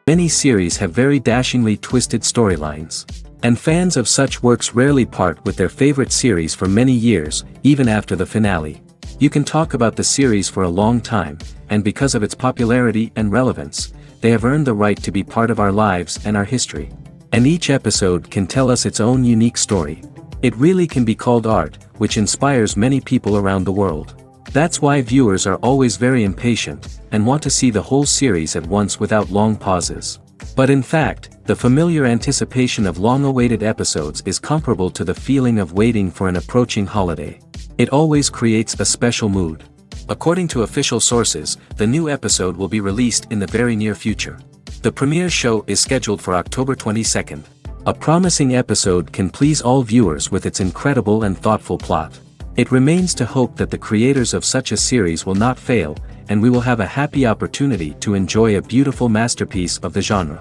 Many series have very dashingly twisted storylines. And fans of such works rarely part with their favorite series for many years, even after the finale. You can talk about the series for a long time, and because of its popularity and relevance, they have earned the right to be part of our lives and our history. And each episode can tell us its own unique story. It really can be called art, which inspires many people around the world. That's why viewers are always very impatient, and want to see the whole series at once without long pauses. But in fact, the familiar anticipation of long-awaited episodes is comparable to the feeling of waiting for an approaching holiday. It always creates a special mood. According to official sources, the new episode will be released in the very near future. The premiere show is scheduled for October 22nd. A promising episode can please all viewers with its incredible and thoughtful plot. It remains to hope that the creators of such a series will not fail, and we will have a happy opportunity to enjoy a beautiful masterpiece of the genre.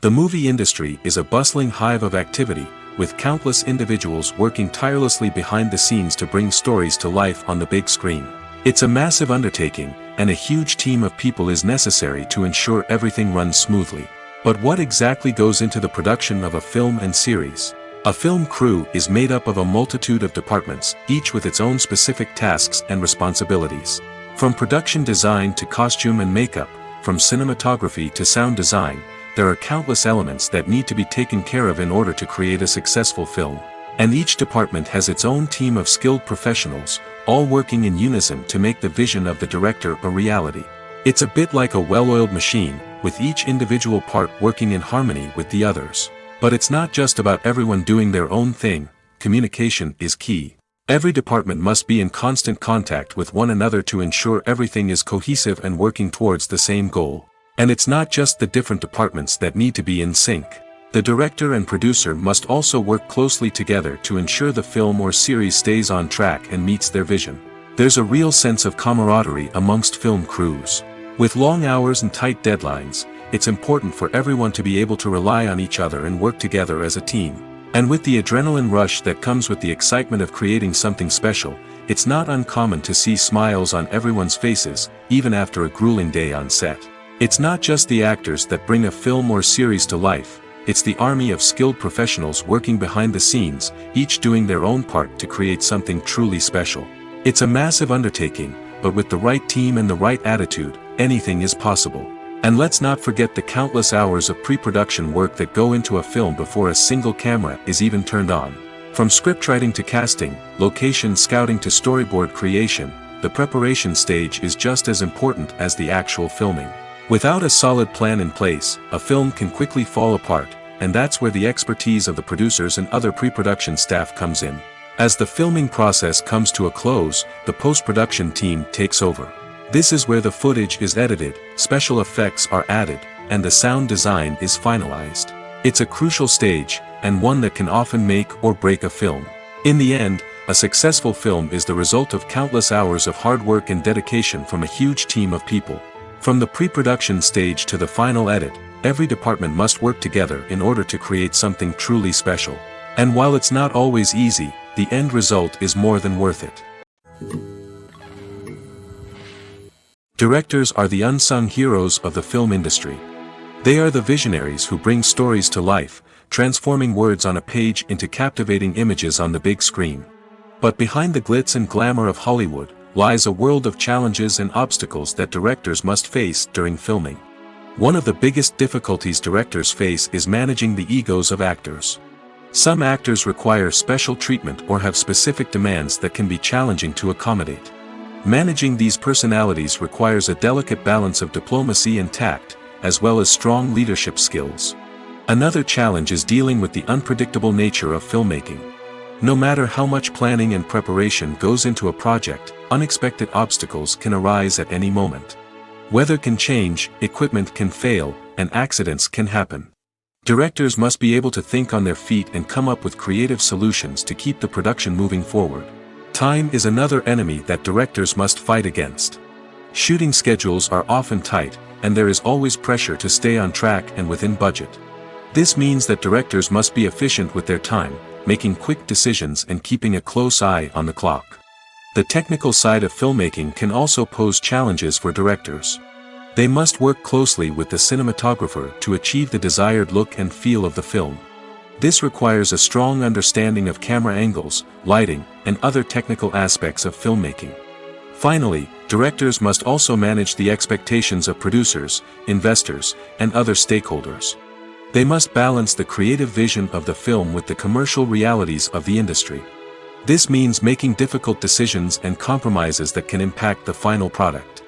The movie industry is a bustling hive of activity, with countless individuals working tirelessly behind the scenes to bring stories to life on the big screen. It's a massive undertaking, and a huge team of people is necessary to ensure everything runs smoothly. But what exactly goes into the production of a film and series? A film crew is made up of a multitude of departments, each with its own specific tasks and responsibilities. From production design to costume and makeup, from cinematography to sound design, there are countless elements that need to be taken care of in order to create a successful film. And each department has its own team of skilled professionals, all working in unison to make the vision of the director a reality. It's a bit like a well-oiled machine, with each individual part working in harmony with the others. But it's not just about everyone doing their own thing. Communication is key. Every department must be in constant contact with one another to ensure everything is cohesive and working towards the same goal. And it's not just the different departments that need to be in sync. The director and producer must also work closely together to ensure the film or series stays on track and meets their vision. There's a real sense of camaraderie amongst film crews. With long hours and tight deadlines, it's important for everyone to be able to rely on each other and work together as a team. And with the adrenaline rush that comes with the excitement of creating something special, it's not uncommon to see smiles on everyone's faces, even after a grueling day on set. It's not just the actors that bring a film or series to life, it's the army of skilled professionals working behind the scenes, each doing their own part to create something truly special. It's a massive undertaking, but with the right team and the right attitude, anything is possible. And let's not forget the countless hours of pre-production work that go into a film before a single camera is even turned on. From scriptwriting to casting, location scouting to storyboard creation, the preparation stage is just as important as the actual filming. Without a solid plan in place, a film can quickly fall apart, and that's where the expertise of the producers and other pre-production staff comes in. As the filming process comes to a close, the post-production team takes over. This is where the footage is edited, special effects are added, and the sound design is finalized. It's a crucial stage, and one that can often make or break a film. In the end, a successful film is the result of countless hours of hard work and dedication from a huge team of people. From the pre-production stage to the final edit, every department must work together in order to create something truly special. And while it's not always easy, the end result is more than worth it. Directors are the unsung heroes of the film industry. They are the visionaries who bring stories to life, transforming words on a page into captivating images on the big screen. But behind the glitz and glamour of Hollywood, lies a world of challenges and obstacles that directors must face during filming. One of the biggest difficulties directors face is managing the egos of actors. Some actors require special treatment or have specific demands that can be challenging to accommodate. Managing these personalities requires a delicate balance of diplomacy and tact, as well as strong leadership skills. Another challenge is dealing with the unpredictable nature of filmmaking. No matter how much planning and preparation goes into a project, unexpected obstacles can arise at any moment. Weather can change, equipment can fail, and accidents can happen. Directors must be able to think on their feet and come up with creative solutions to keep the production moving forward. Time is another enemy that directors must fight against. Shooting schedules are often tight, and there is always pressure to stay on track and within budget. This means that directors must be efficient with their time, making quick decisions and keeping a close eye on the clock. The technical side of filmmaking can also pose challenges for directors. They must work closely with the cinematographer to achieve the desired look and feel of the film. This requires a strong understanding of camera angles, lighting, and other technical aspects of filmmaking. Finally, directors must also manage the expectations of producers, investors, and other stakeholders. They must balance the creative vision of the film with the commercial realities of the industry. This means making difficult decisions and compromises that can impact the final product.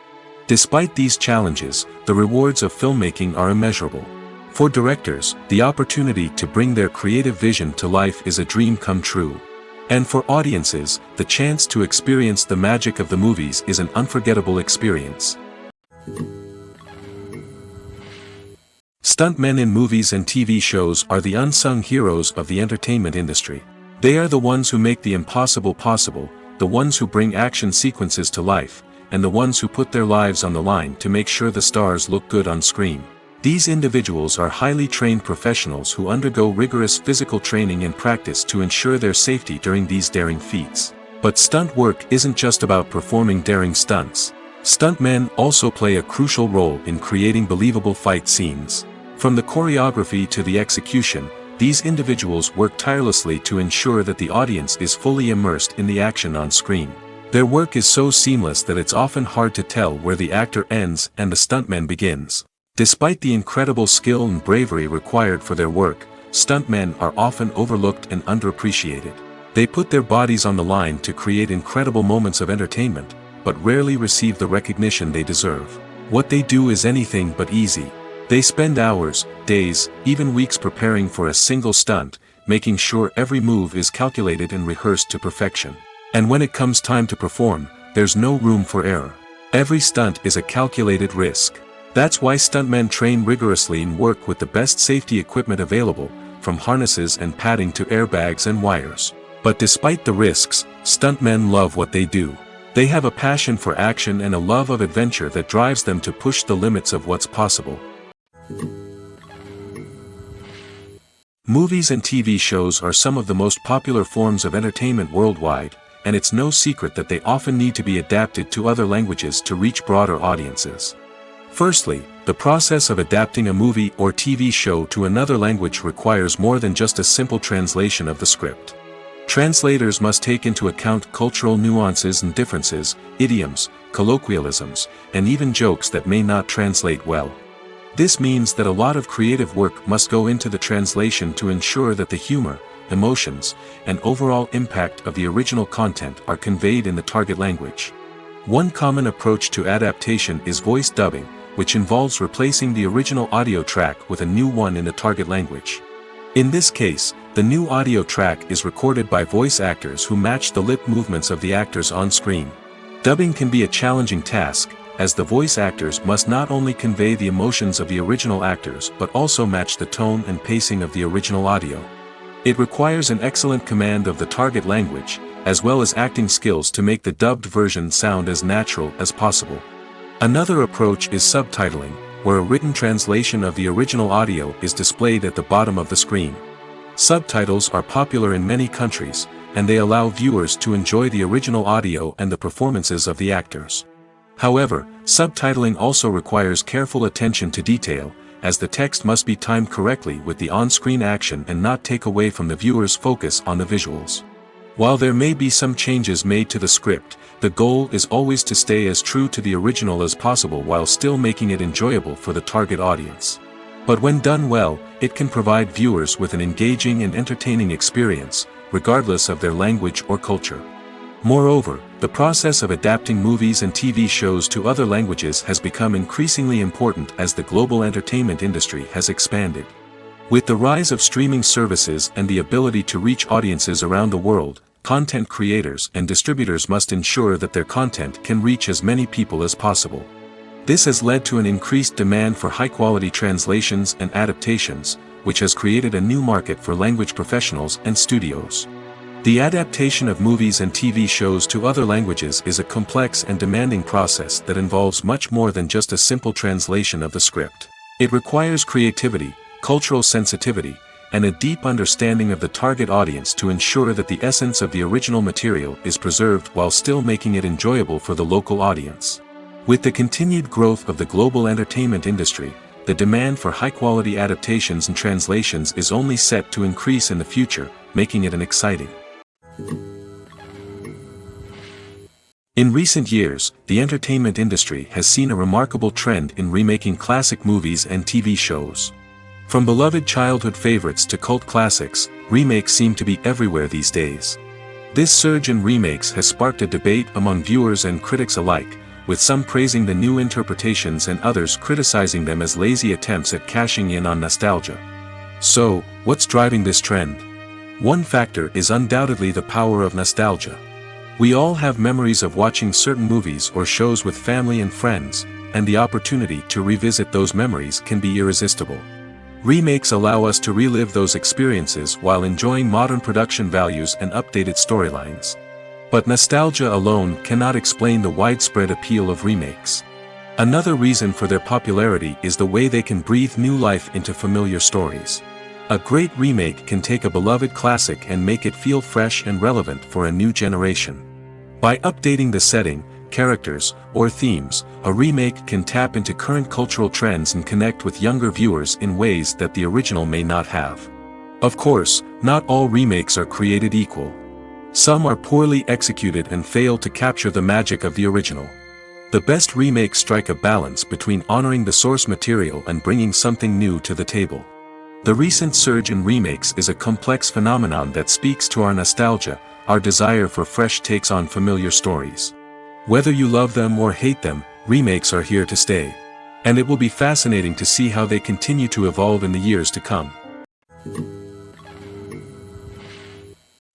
Despite these challenges, the rewards of filmmaking are immeasurable. For directors, the opportunity to bring their creative vision to life is a dream come true. And for audiences, the chance to experience the magic of the movies is an unforgettable experience. Stuntmen in movies and TV shows are the unsung heroes of the entertainment industry. They are the ones who make the impossible possible, the ones who bring action sequences to life, and the ones who put their lives on the line to make sure the stars look good on screen. These individuals are highly trained professionals who undergo rigorous physical training and practice to ensure their safety during these daring feats. But stunt work isn't just about performing daring stunts. Stuntmen also play a crucial role in creating believable fight scenes. From the choreography to the execution, these individuals work tirelessly to ensure that the audience is fully immersed in the action on screen. Their work is so seamless that it's often hard to tell where the actor ends and the stuntman begins. Despite the incredible skill and bravery required for their work, stuntmen are often overlooked and underappreciated. They put their bodies on the line to create incredible moments of entertainment, but rarely receive the recognition they deserve. What they do is anything but easy. They spend hours, days, even weeks preparing for a single stunt, making sure every move is calculated and rehearsed to perfection. And when it comes time to perform, there's no room for error. Every stunt is a calculated risk. That's why stuntmen train rigorously and work with the best safety equipment available, from harnesses and padding to airbags and wires. But despite the risks, stuntmen love what they do. They have a passion for action and a love of adventure that drives them to push the limits of what's possible. Movies and TV shows are some of the most popular forms of entertainment worldwide, and it's no secret that they often need to be adapted to other languages to reach broader audiences. Firstly, the process of adapting a movie or TV show to another language requires more than just a simple translation of the script. Translators must take into account cultural nuances and differences, idioms, colloquialisms, and even jokes that may not translate well. This means that a lot of creative work must go into the translation to ensure that the humor, emotions, and overall impact of the original content are conveyed in the target language. One common approach to adaptation is voice dubbing, which involves replacing the original audio track with a new one in the target language. In this case, the new audio track is recorded by voice actors who match the lip movements of the actors on screen. Dubbing can be a challenging task, as the voice actors must not only convey the emotions of the original actors but also match the tone and pacing of the original audio. It requires an excellent command of the target language, as well as acting skills to make the dubbed version sound as natural as possible. Another approach is subtitling, where a written translation of the original audio is displayed at the bottom of the screen. Subtitles are popular in many countries, and they allow viewers to enjoy the original audio and the performances of the actors. However, subtitling also requires careful attention to detail, as the text must be timed correctly with the on-screen action and not take away from the viewer's focus on the visuals. While there may be some changes made to the script, the goal is always to stay as true to the original as possible while still making it enjoyable for the target audience. But when done well, it can provide viewers with an engaging and entertaining experience, regardless of their language or culture. Moreover, the process of adapting movies and TV shows to other languages has become increasingly important as the global entertainment industry has expanded. With the rise of streaming services and the ability to reach audiences around the world, content creators and distributors must ensure that their content can reach as many people as possible. This has led to an increased demand for high-quality translations and adaptations, which has created a new market for language professionals and studios. The adaptation of movies and TV shows to other languages is a complex and demanding process that involves much more than just a simple translation of the script. It requires creativity, cultural sensitivity, and a deep understanding of the target audience to ensure that the essence of the original material is preserved while still making it enjoyable for the local audience. With the continued growth of the global entertainment industry, the demand for high-quality adaptations and translations is only set to increase in the future, making it an exciting. In recent years, the entertainment industry has seen a remarkable trend in remaking classic movies and TV shows. From beloved childhood favorites to cult classics, remakes seem to be everywhere these days. This surge in remakes has sparked a debate among viewers and critics alike, with some praising the new interpretations and others criticizing them as lazy attempts at cashing in on nostalgia. So, what's driving this trend? One factor is undoubtedly the power of nostalgia. We all have memories of watching certain movies or shows with family and friends, and the opportunity to revisit those memories can be irresistible. Remakes allow us to relive those experiences while enjoying modern production values and updated storylines. But nostalgia alone cannot explain the widespread appeal of remakes. Another reason for their popularity is the way they can breathe new life into familiar stories. A great remake can take a beloved classic and make it feel fresh and relevant for a new generation. By updating the setting, characters, or themes, a remake can tap into current cultural trends and connect with younger viewers in ways that the original may not have. Of course, not all remakes are created equal. Some are poorly executed and fail to capture the magic of the original. The best remakes strike a balance between honoring the source material and bringing something new to the table. The recent surge in remakes is a complex phenomenon that speaks to our nostalgia, our desire for fresh takes on familiar stories. Whether you love them or hate them, remakes are here to stay. And it will be fascinating to see how they continue to evolve in the years to come.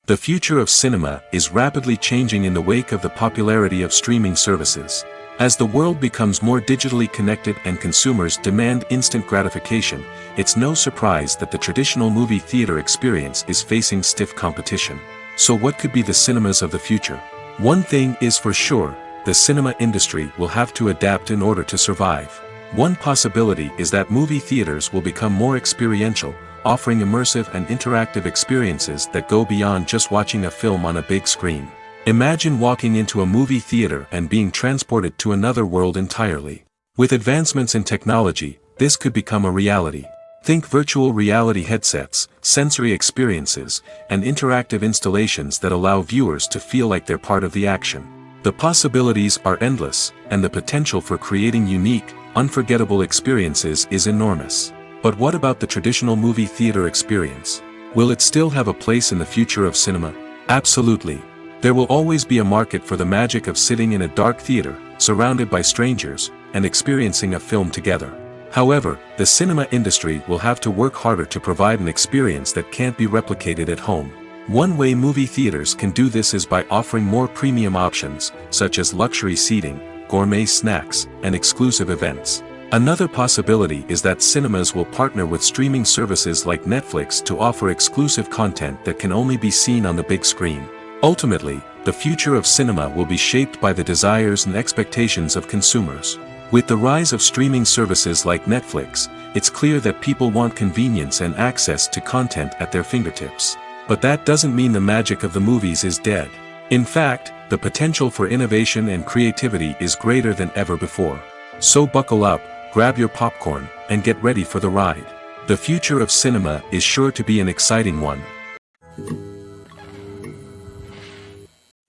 The future of cinema is rapidly changing in the wake of the popularity of streaming services. As the world becomes more digitally connected and consumers demand instant gratification, it's no surprise that the traditional movie theater experience is facing stiff competition. So what could be the cinemas of the future? One thing is for sure, the cinema industry will have to adapt in order to survive. One possibility is that movie theaters will become more experiential, offering immersive and interactive experiences that go beyond just watching a film on a big screen. Imagine walking into a movie theater and being transported to another world entirely. With advancements in technology, this could become a reality. Think virtual reality headsets, sensory experiences, and interactive installations that allow viewers to feel like they're part of the action. The possibilities are endless, and the potential for creating unique, unforgettable experiences is enormous. But what about the traditional movie theater experience? Will it still have a place in the future of cinema? Absolutely. There will always be a market for the magic of sitting in a dark theater, surrounded by strangers, and experiencing a film together. However, the cinema industry will have to work harder to provide an experience that can't be replicated at home. One way movie theaters can do this is by offering more premium options, such as luxury seating, gourmet snacks, and exclusive events. Another possibility is that cinemas will partner with streaming services like Netflix to offer exclusive content that can only be seen on the big screen. Ultimately, the future of cinema will be shaped by the desires and expectations of consumers. With the rise of streaming services like Netflix, it's clear that people want convenience and access to content at their fingertips. But that doesn't mean the magic of the movies is dead. In fact, the potential for innovation and creativity is greater than ever before. So buckle up, grab your popcorn, and get ready for the ride. The future of cinema is sure to be an exciting one.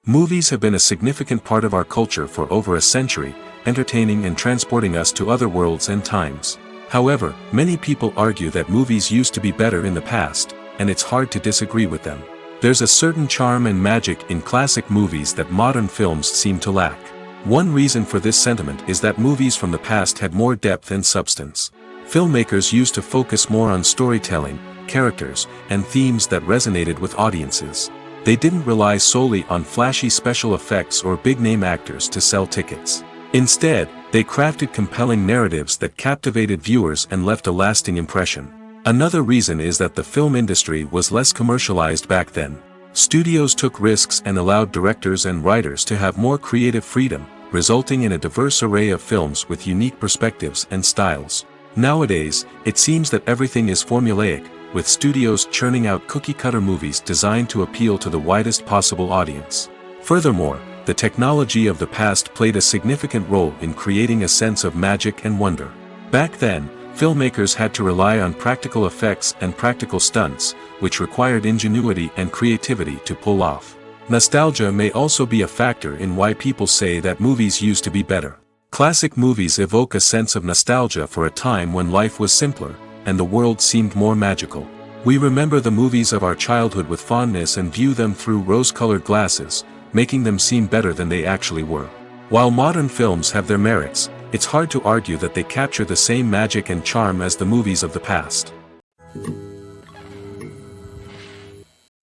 Movies have been a significant part of our culture for over a century, entertaining and transporting us to other worlds and times. However, many people argue that movies used to be better in the past, and it's hard to disagree with them. There's a certain charm and magic in classic movies that modern films seem to lack. One reason for this sentiment is that movies from the past had more depth and substance. Filmmakers used to focus more on storytelling, characters, and themes that resonated with audiences. They didn't rely solely on flashy special effects or big-name actors to sell tickets. Instead, they crafted compelling narratives that captivated viewers and left a lasting impression. Another reason is that the film industry was less commercialized back then. Studios took risks and allowed directors and writers to have more creative freedom, resulting in a diverse array of films with unique perspectives and styles. Nowadays, it seems that everything is formulaic, with studios churning out cookie-cutter movies designed to appeal to the widest possible audience. Furthermore, the technology of the past played a significant role in creating a sense of magic and wonder. Back then, filmmakers had to rely on practical effects and practical stunts, which required ingenuity and creativity to pull off. Nostalgia may also be a factor in why people say that movies used to be better. Classic movies evoke a sense of nostalgia for a time when life was simpler, and the world seemed more magical. We remember the movies of our childhood with fondness and view them through rose-colored glasses, making them seem better than they actually were. While modern films have their merits, it's hard to argue that they capture the same magic and charm as the movies of the past.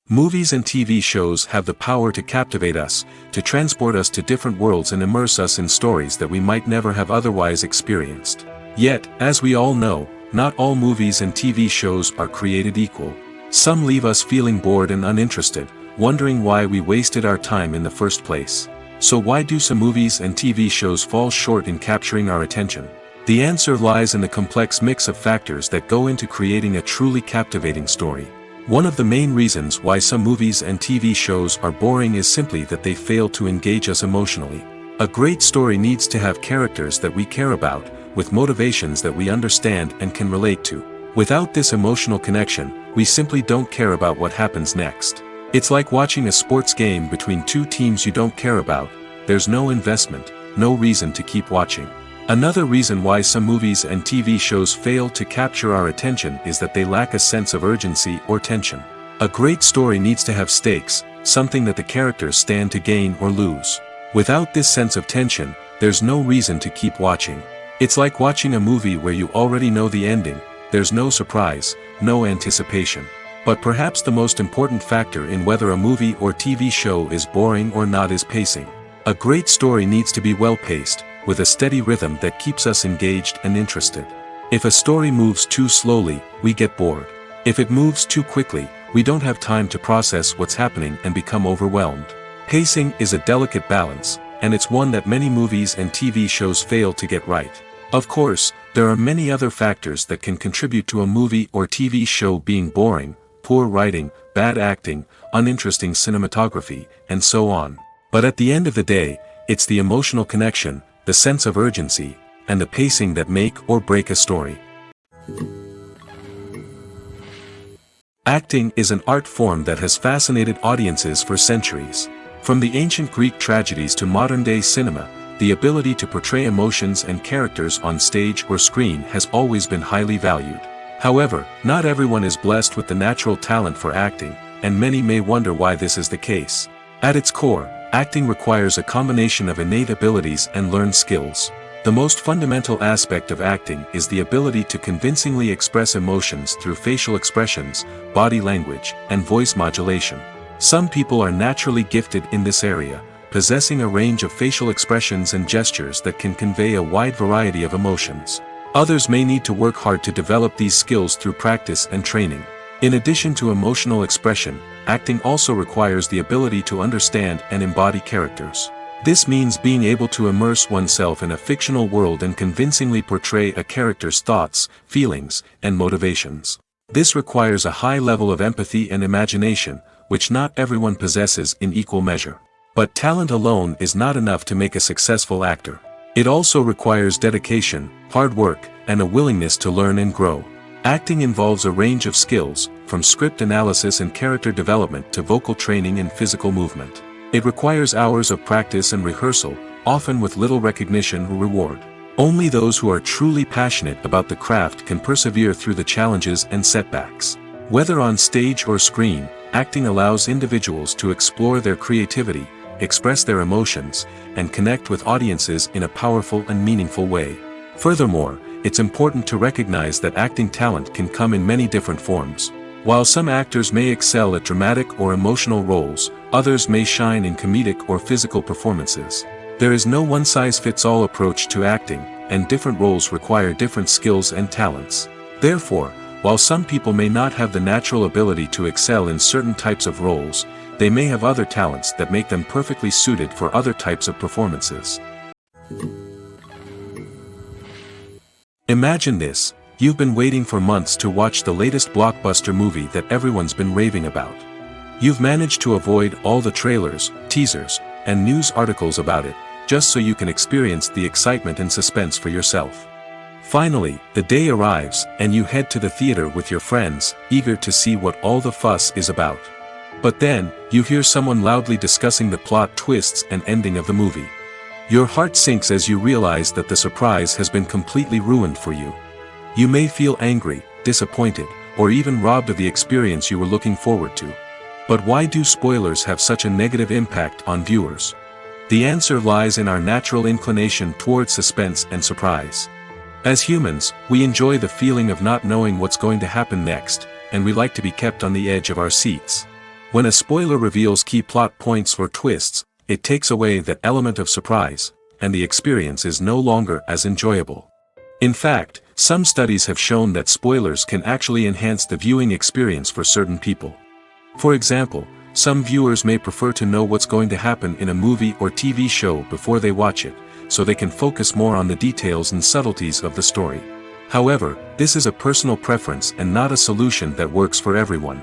Movies and TV shows have the power to captivate us, to transport us to different worlds and immerse us in stories that we might never have otherwise experienced. Yet, as we all know, not all movies and TV shows are created equal. Some leave us feeling bored and uninterested, wondering why we wasted our time in the first place. So why do some movies and TV shows fall short in capturing our attention? The answer lies in the complex mix of factors that go into creating a truly captivating story. One of the main reasons why some movies and TV shows are boring is simply that they fail to engage us emotionally. A great story needs to have characters that we care about, with motivations that we understand and can relate to. Without this emotional connection, we simply don't care about what happens next. It's like watching a sports game between two teams you don't care about. There's no investment, no reason to keep watching. Another reason why some movies and TV shows fail to capture our attention is that they lack a sense of urgency or tension. A great story needs to have stakes, something that the characters stand to gain or lose. Without this sense of tension, there's no reason to keep watching. It's like watching a movie where you already know the ending, there's no surprise, no anticipation. But perhaps the most important factor in whether a movie or TV show is boring or not is pacing. A great story needs to be well-paced, with a steady rhythm that keeps us engaged and interested. If a story moves too slowly, we get bored. If it moves too quickly, we don't have time to process what's happening and become overwhelmed. Pacing is a delicate balance, and it's one that many movies and TV shows fail to get right. Of course, there are many other factors that can contribute to a movie or TV show being boring: poor writing, bad acting, uninteresting cinematography, and so on. But at the end of the day, it's the emotional connection, the sense of urgency, and the pacing that make or break a story. Acting is an art form that has fascinated audiences for centuries. From the ancient Greek tragedies to modern-day cinema, the ability to portray emotions and characters on stage or screen has always been highly valued. However, not everyone is blessed with the natural talent for acting, and many may wonder why this is the case. At its core, acting requires a combination of innate abilities and learned skills. The most fundamental aspect of acting is the ability to convincingly express emotions through facial expressions, body language, and voice modulation. Some people are naturally gifted in this area, possessing a range of facial expressions and gestures that can convey a wide variety of emotions. Others may need to work hard to develop these skills through practice and training. In addition to emotional expression, acting also requires the ability to understand and embody characters. This means being able to immerse oneself in a fictional world and convincingly portray a character's thoughts, feelings, and motivations. This requires a high level of empathy and imagination, which not everyone possesses in equal measure. But talent alone is not enough to make a successful actor. It also requires dedication, hard work, and a willingness to learn and grow. Acting involves a range of skills, from script analysis and character development to vocal training and physical movement. It requires hours of practice and rehearsal, often with little recognition or reward. Only those who are truly passionate about the craft can persevere through the challenges and setbacks. Whether on stage or screen, acting allows individuals to explore their creativity, express their emotions, and connect with audiences in a powerful and meaningful way. Furthermore, it's important to recognize that acting talent can come in many different forms. While some actors may excel at dramatic or emotional roles, others may shine in comedic or physical performances. There is no one-size-fits-all approach to acting, and different roles require different skills and talents. Therefore, while some people may not have the natural ability to excel in certain types of roles, they may have other talents that make them perfectly suited for other types of performances. Imagine this: you've been waiting for months to watch the latest blockbuster movie that everyone's been raving about. You've managed to avoid all the trailers, teasers, and news articles about it, just so you can experience the excitement and suspense for yourself. Finally, the day arrives, and you head to the theater with your friends, eager to see what all the fuss is about. But then, you hear someone loudly discussing the plot twists and ending of the movie. Your heart sinks as you realize that the surprise has been completely ruined for you. You may feel angry, disappointed, or even robbed of the experience you were looking forward to. But why do spoilers have such a negative impact on viewers? The answer lies in our natural inclination towards suspense and surprise. As humans, we enjoy the feeling of not knowing what's going to happen next, and we like to be kept on the edge of our seats. When a spoiler reveals key plot points or twists, it takes away that element of surprise, and the experience is no longer as enjoyable. In fact, some studies have shown that spoilers can actually enhance the viewing experience for certain people. For example, some viewers may prefer to know what's going to happen in a movie or TV show before they watch it, so they can focus more on the details and subtleties of the story. However, this is a personal preference and not a solution that works for everyone.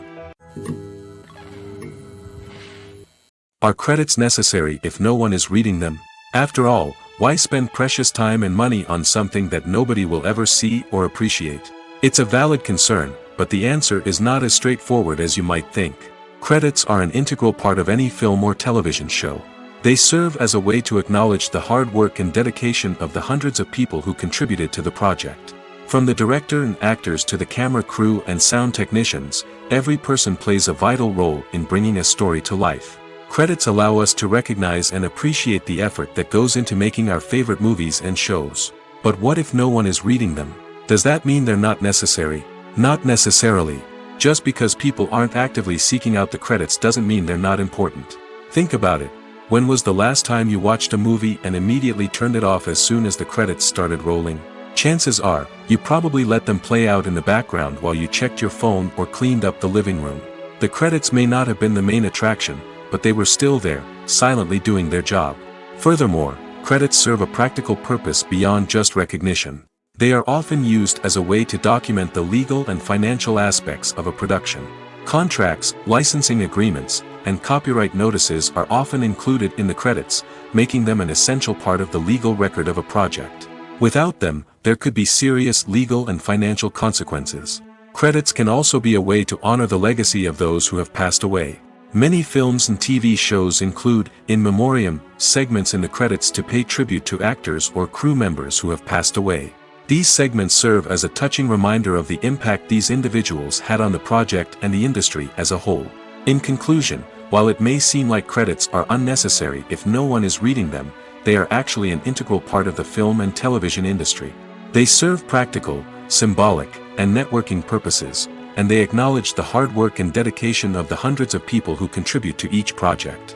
Are credits necessary if no one is reading them? After all, why spend precious time and money on something that nobody will ever see or appreciate? It's a valid concern, but the answer is not as straightforward as you might think. Credits are an integral part of any film or television show. They serve as a way to acknowledge the hard work and dedication of the hundreds of people who contributed to the project. From the director and actors to the camera crew and sound technicians, every person plays a vital role in bringing a story to life. Credits allow us to recognize and appreciate the effort that goes into making our favorite movies and shows. But what if no one is reading them? Does that mean they're not necessary? Not necessarily. Just because people aren't actively seeking out the credits doesn't mean they're not important. Think about it. When was the last time you watched a movie and immediately turned it off as soon as the credits started rolling? Chances are, you probably let them play out in the background while you checked your phone or cleaned up the living room. The credits may not have been the main attraction, but they were still there, silently doing their job. Furthermore, credits serve a practical purpose beyond just recognition. They are often used as a way to document the legal and financial aspects of a production. Contracts, licensing agreements, and copyright notices are often included in the credits, making them an essential part of the legal record of a project. Without them, there could be serious legal and financial consequences. Credits can also be a way to honor the legacy of those who have passed away. Many films and TV shows include, in memoriam, segments in the credits to pay tribute to actors or crew members who have passed away. These segments serve as a touching reminder of the impact these individuals had on the project and the industry as a whole. In conclusion, while it may seem like credits are unnecessary if no one is reading them, they are actually an integral part of the film and television industry. They serve practical, symbolic, and networking purposes, and they acknowledge the hard work and dedication of the hundreds of people who contribute to each project.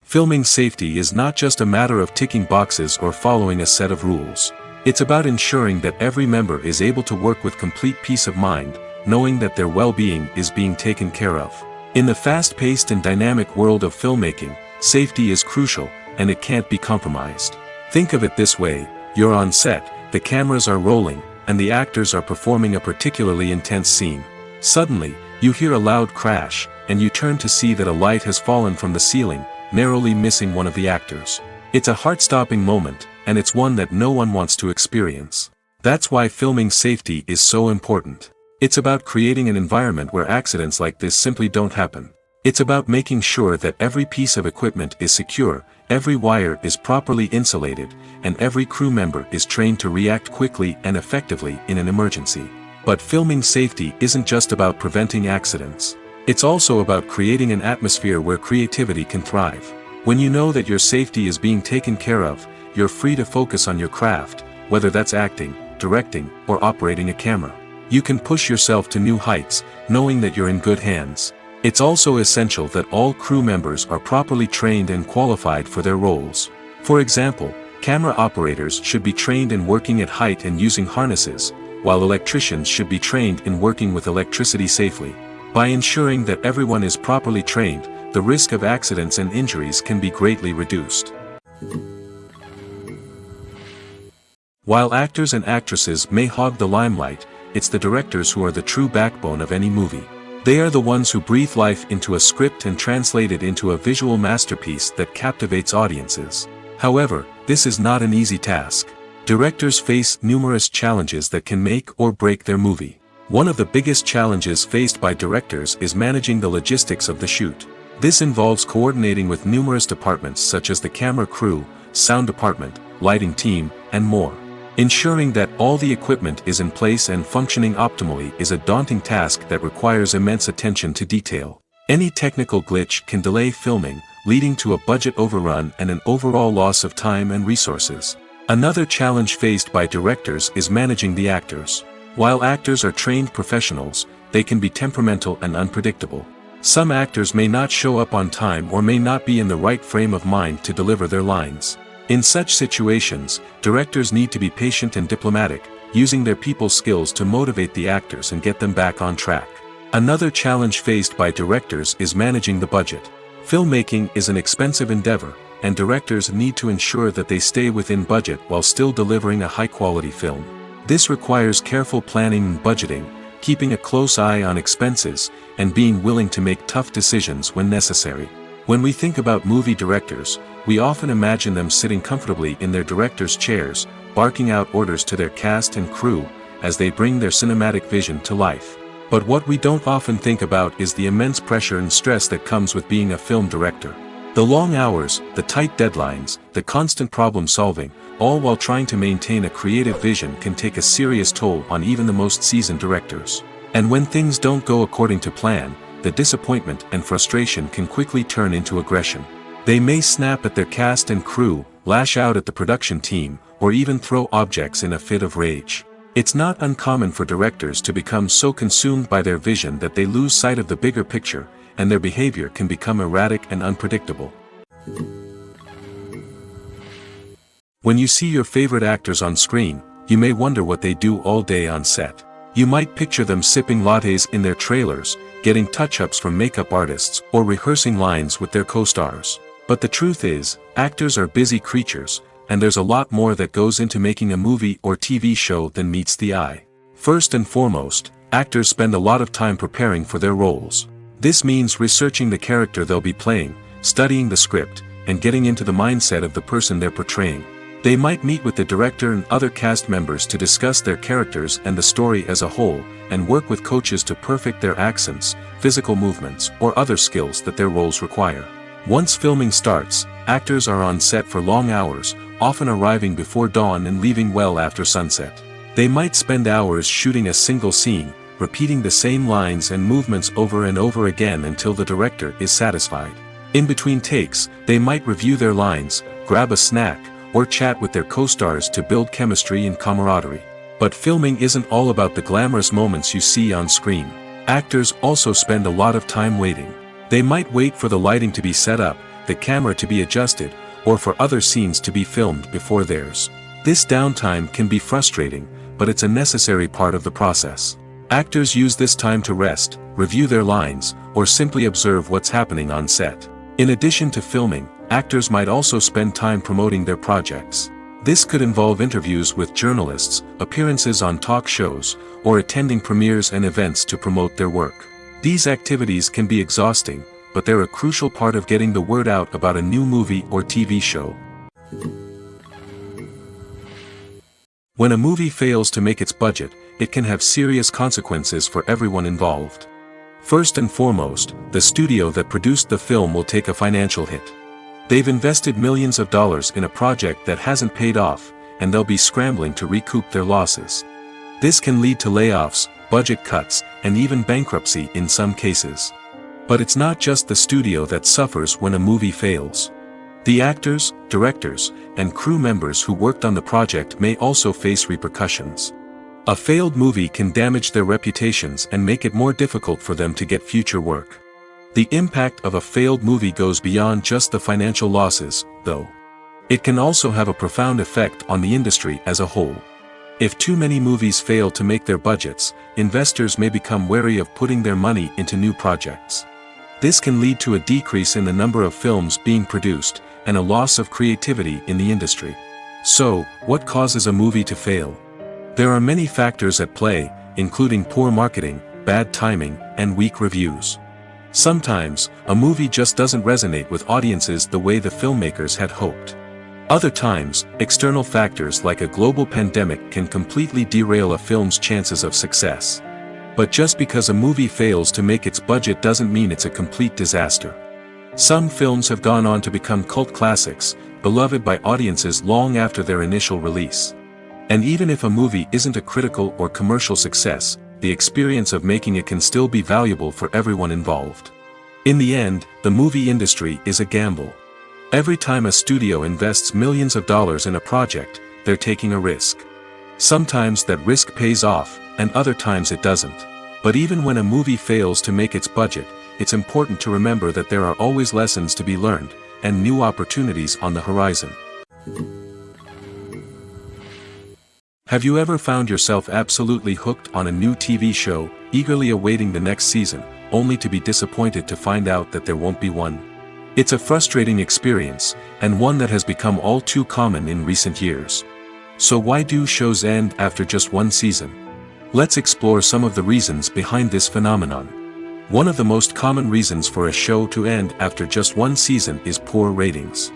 Filming safety is not just a matter of ticking boxes or following a set of rules. It's about ensuring that every member is able to work with complete peace of mind, knowing that their well-being is being taken care of. In the fast-paced and dynamic world of filmmaking, safety is crucial, and it can't be compromised. Think of it this way: you're on set, the cameras are rolling, and the actors are performing a particularly intense scene. Suddenly, you hear a loud crash, and you turn to see that a light has fallen from the ceiling, narrowly missing one of the actors. It's a heart-stopping moment, and it's one that no one wants to experience. That's why filming safety is so important. It's about creating an environment where accidents like this simply don't happen. It's about making sure that every piece of equipment is secure, every wire is properly insulated, and every crew member is trained to react quickly and effectively in an emergency. But filming safety isn't just about preventing accidents. It's also about creating an atmosphere where creativity can thrive. When you know that your safety is being taken care of, you're free to focus on your craft, whether that's acting, directing, or operating a camera. You can push yourself to new heights, knowing that you're in good hands. It's also essential that all crew members are properly trained and qualified for their roles. For example, camera operators should be trained in working at height and using harnesses, while electricians should be trained in working with electricity safely. By ensuring that everyone is properly trained, the risk of accidents and injuries can be greatly reduced. While actors and actresses may hog the limelight, it's the directors who are the true backbone of any movie. They are the ones who breathe life into a script and translate it into a visual masterpiece that captivates audiences. However, this is not an easy task. Directors face numerous challenges that can make or break their movie. One of the biggest challenges faced by directors is managing the logistics of the shoot. This involves coordinating with numerous departments such as the camera crew, sound department, lighting team, and more. Ensuring that all the equipment is in place and functioning optimally is a daunting task that requires immense attention to detail. Any technical glitch can delay filming, leading to a budget overrun and an overall loss of time and resources. Another challenge faced by directors is managing the actors. While actors are trained professionals, they can be temperamental and unpredictable. Some actors may not show up on time or may not be in the right frame of mind to deliver their lines. In such situations, directors need to be patient and diplomatic, using their people skills to motivate the actors and get them back on track. Another challenge faced by directors is managing the budget. Filmmaking is an expensive endeavor, and directors need to ensure that they stay within budget while still delivering a high-quality film. This requires careful planning and budgeting, keeping a close eye on expenses, and being willing to make tough decisions when necessary. When we think about movie directors, we often imagine them sitting comfortably in their director's chairs, barking out orders to their cast and crew, as they bring their cinematic vision to life. But what we don't often think about is the immense pressure and stress that comes with being a film director. The long hours, the tight deadlines, the constant problem solving, all while trying to maintain a creative vision can take a serious toll on even the most seasoned directors. And when things don't go according to plan, the disappointment and frustration can quickly turn into aggression. They may snap at their cast and crew, lash out at the production team, or even throw objects in a fit of rage. It's not uncommon for directors to become so consumed by their vision that they lose sight of the bigger picture, and their behavior can become erratic and unpredictable. When you see your favorite actors on screen, you may wonder what they do all day on set. You might picture them sipping lattes in their trailers, getting touch-ups from makeup artists, or rehearsing lines with their co-stars. But the truth is, actors are busy creatures, and there's a lot more that goes into making a movie or TV show than meets the eye. First and foremost, actors spend a lot of time preparing for their roles. This means researching the character they'll be playing, studying the script, and getting into the mindset of the person they're portraying. They might meet with the director and other cast members to discuss their characters and the story as a whole, and work with coaches to perfect their accents, physical movements, or other skills that their roles require. Once filming starts, actors are on set for long hours, often arriving before dawn and leaving well after sunset. They might spend hours shooting a single scene, repeating the same lines and movements over and over again until the director is satisfied. In between takes, they might review their lines, grab a snack, or chat with their co-stars to build chemistry and camaraderie. But filming isn't all about the glamorous moments you see on screen. Actors also spend a lot of time waiting. They might wait for the lighting to be set up, the camera to be adjusted, or for other scenes to be filmed before theirs. This downtime can be frustrating, but it's a necessary part of the process. Actors use this time to rest, review their lines, or simply observe what's happening on set. In addition to filming, actors might also spend time promoting their projects. This could involve interviews with journalists, appearances on talk shows, or attending premieres and events to promote their work. These activities can be exhausting, but they're a crucial part of getting the word out about a new movie or TV show. When a movie fails to make its budget, it can have serious consequences for everyone involved. First and foremost, the studio that produced the film will take a financial hit. They've invested millions of dollars in a project that hasn't paid off, and they'll be scrambling to recoup their losses. This can lead to layoffs, budget cuts, and even bankruptcy in some cases. But it's not just the studio that suffers when a movie fails. The actors, directors, and crew members who worked on the project may also face repercussions. A failed movie can damage their reputations and make it more difficult for them to get future work. The impact of a failed movie goes beyond just the financial losses, though. It can also have a profound effect on the industry as a whole. If too many movies fail to make their budgets, investors may become wary of putting their money into new projects. This can lead to a decrease in the number of films being produced, and a loss of creativity in the industry. So, what causes a movie to fail? There are many factors at play, including poor marketing, bad timing, and weak reviews. Sometimes, a movie just doesn't resonate with audiences the way the filmmakers had hoped. Other times, external factors like a global pandemic can completely derail a film's chances of success. But just because a movie fails to make its budget doesn't mean it's a complete disaster. Some films have gone on to become cult classics, beloved by audiences long after their initial release. And even if a movie isn't a critical or commercial success, the experience of making it can still be valuable for everyone involved. In the end, the movie industry is a gamble. Every time a studio invests millions of dollars in a project, they're taking a risk. Sometimes that risk pays off, and other times it doesn't. But even when a movie fails to make its budget, it's important to remember that there are always lessons to be learned, and new opportunities on the horizon. Have you ever found yourself absolutely hooked on a new TV show, eagerly awaiting the next season, only to be disappointed to find out that there won't be one? It's a frustrating experience, and one that has become all too common in recent years. So why do shows end after just one season? Let's explore some of the reasons behind this phenomenon. One of the most common reasons for a show to end after just one season is poor ratings.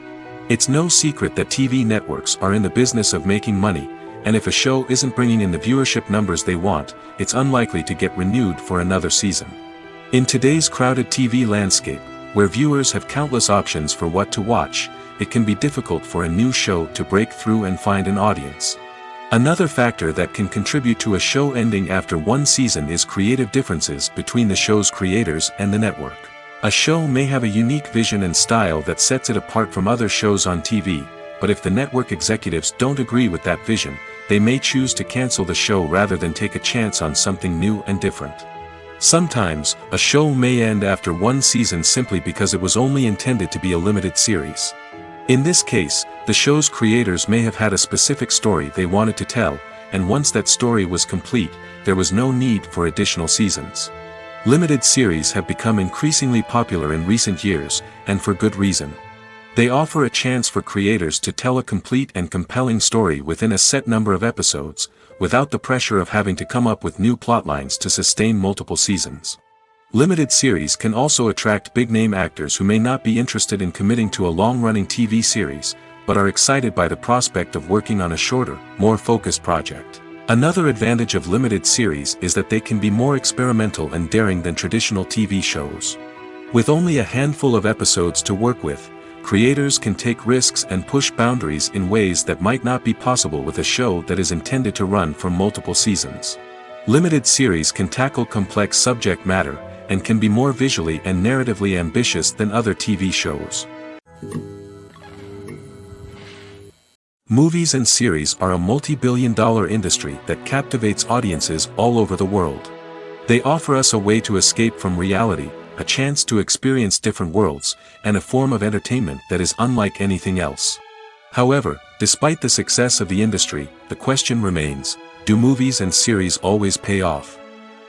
It's no secret that TV networks are in the business of making money, and if a show isn't bringing in the viewership numbers they want, it's unlikely to get renewed for another season. In today's crowded TV landscape, where viewers have countless options for what to watch, it can be difficult for a new show to break through and find an audience. Another factor that can contribute to a show ending after one season is creative differences between the show's creators and the network. A show may have a unique vision and style that sets it apart from other shows on TV, but if the network executives don't agree with that vision, they may choose to cancel the show rather than take a chance on something new and different. Sometimes, a show may end after one season simply because it was only intended to be a limited series. In this case, the show's creators may have had a specific story they wanted to tell, and once that story was complete, there was no need for additional seasons. Limited series have become increasingly popular in recent years, and for good reason. They offer a chance for creators to tell a complete and compelling story within a set number of episodes, without the pressure of having to come up with new plotlines to sustain multiple seasons. Limited series can also attract big-name actors who may not be interested in committing to a long-running TV series, but are excited by the prospect of working on a shorter, more focused project. Another advantage of limited series is that they can be more experimental and daring than traditional TV shows. With only a handful of episodes to work with, creators can take risks and push boundaries in ways that might not be possible with a show that is intended to run for multiple seasons. Limited series can tackle complex subject matter, and can be more visually and narratively ambitious than other TV shows. Movies and series are a multi-billion-dollar industry that captivates audiences all over the world. They offer us a way to escape from reality, a chance to experience different worlds, and a form of entertainment that is unlike anything else. However, despite the success of the industry, the question remains, do movies and series always pay off?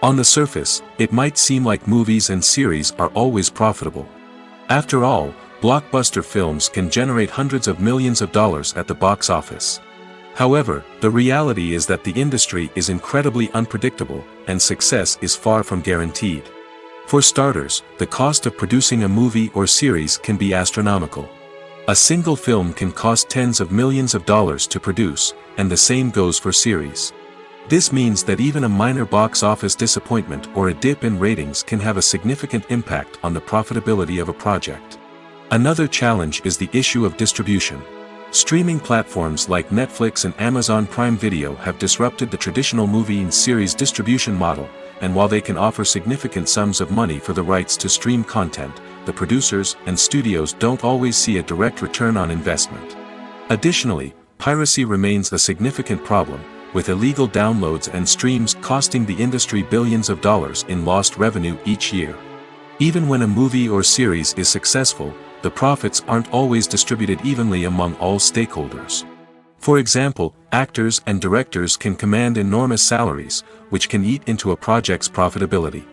On the surface, it might seem like movies and series are always profitable. After all, blockbuster films can generate hundreds of millions of dollars at the box office. However, the reality is that the industry is incredibly unpredictable, and success is far from guaranteed. For starters, the cost of producing a movie or series can be astronomical. A single film can cost tens of millions of dollars to produce, and the same goes for series. This means that even a minor box office disappointment or a dip in ratings can have a significant impact on the profitability of a project. Another challenge is the issue of distribution. Streaming platforms like Netflix and Amazon Prime Video have disrupted the traditional movie and series distribution model, and while they can offer significant sums of money for the rights to stream content, the producers and studios don't always see a direct return on investment. Additionally, piracy remains a significant problem, with illegal downloads and streams costing the industry billions of dollars in lost revenue each year. Even when a movie or series is successful, the profits aren't always distributed evenly among all stakeholders. For example, actors and directors can command enormous salaries, which can eat into a project's profitability.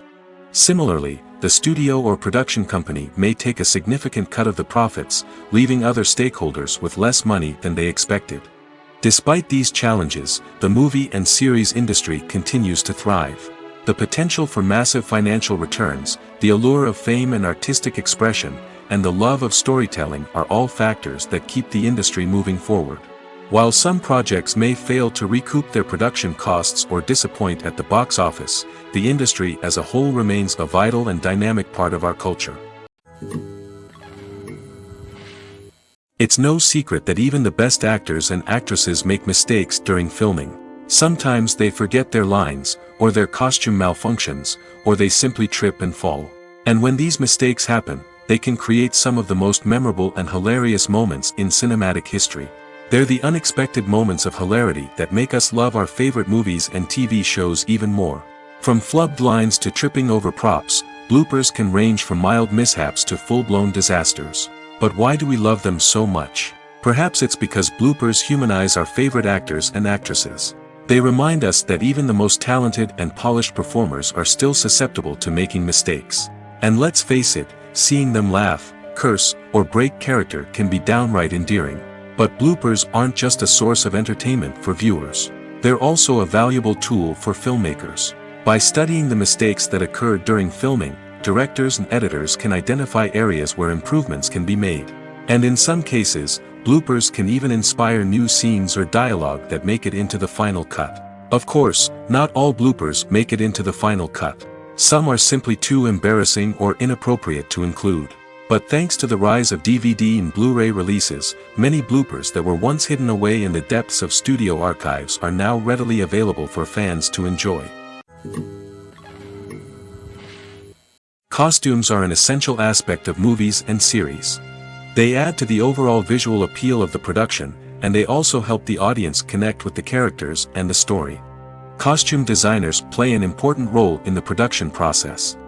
Similarly, the studio or production company may take a significant cut of the profits, leaving other stakeholders with less money than they expected. Despite these challenges, the movie and series industry continues to thrive. The potential for massive financial returns, the allure of fame and artistic expression, and the love of storytelling are all factors that keep the industry moving forward. While some projects may fail to recoup their production costs or disappoint at the box office, the industry as a whole remains a vital and dynamic part of our culture. It's no secret that even the best actors and actresses make mistakes during filming. Sometimes they forget their lines, or their costume malfunctions, or they simply trip and fall. And when these mistakes happen, they can create some of the most memorable and hilarious moments in cinematic history. They're the unexpected moments of hilarity that make us love our favorite movies and TV shows even more. From flubbed lines to tripping over props, bloopers can range from mild mishaps to full-blown disasters. But why do we love them so much? Perhaps it's because bloopers humanize our favorite actors and actresses. They remind us that even the most talented and polished performers are still susceptible to making mistakes. And let's face it, seeing them laugh, curse, or break character can be downright endearing. But bloopers aren't just a source of entertainment for viewers. They're also a valuable tool for filmmakers. By studying the mistakes that occurred during filming, directors and editors can identify areas where improvements can be made. And in some cases, bloopers can even inspire new scenes or dialogue that make it into the final cut. Of course, not all bloopers make it into the final cut. Some are simply too embarrassing or inappropriate to include. But thanks to the rise of DVD and Blu-ray releases, many bloopers that were once hidden away in the depths of studio archives are now readily available for fans to enjoy. Costumes are an essential aspect of movies and series. They add to the overall visual appeal of the production, and they also help the audience connect with the characters and the story. Costume designers play an important role in the production process.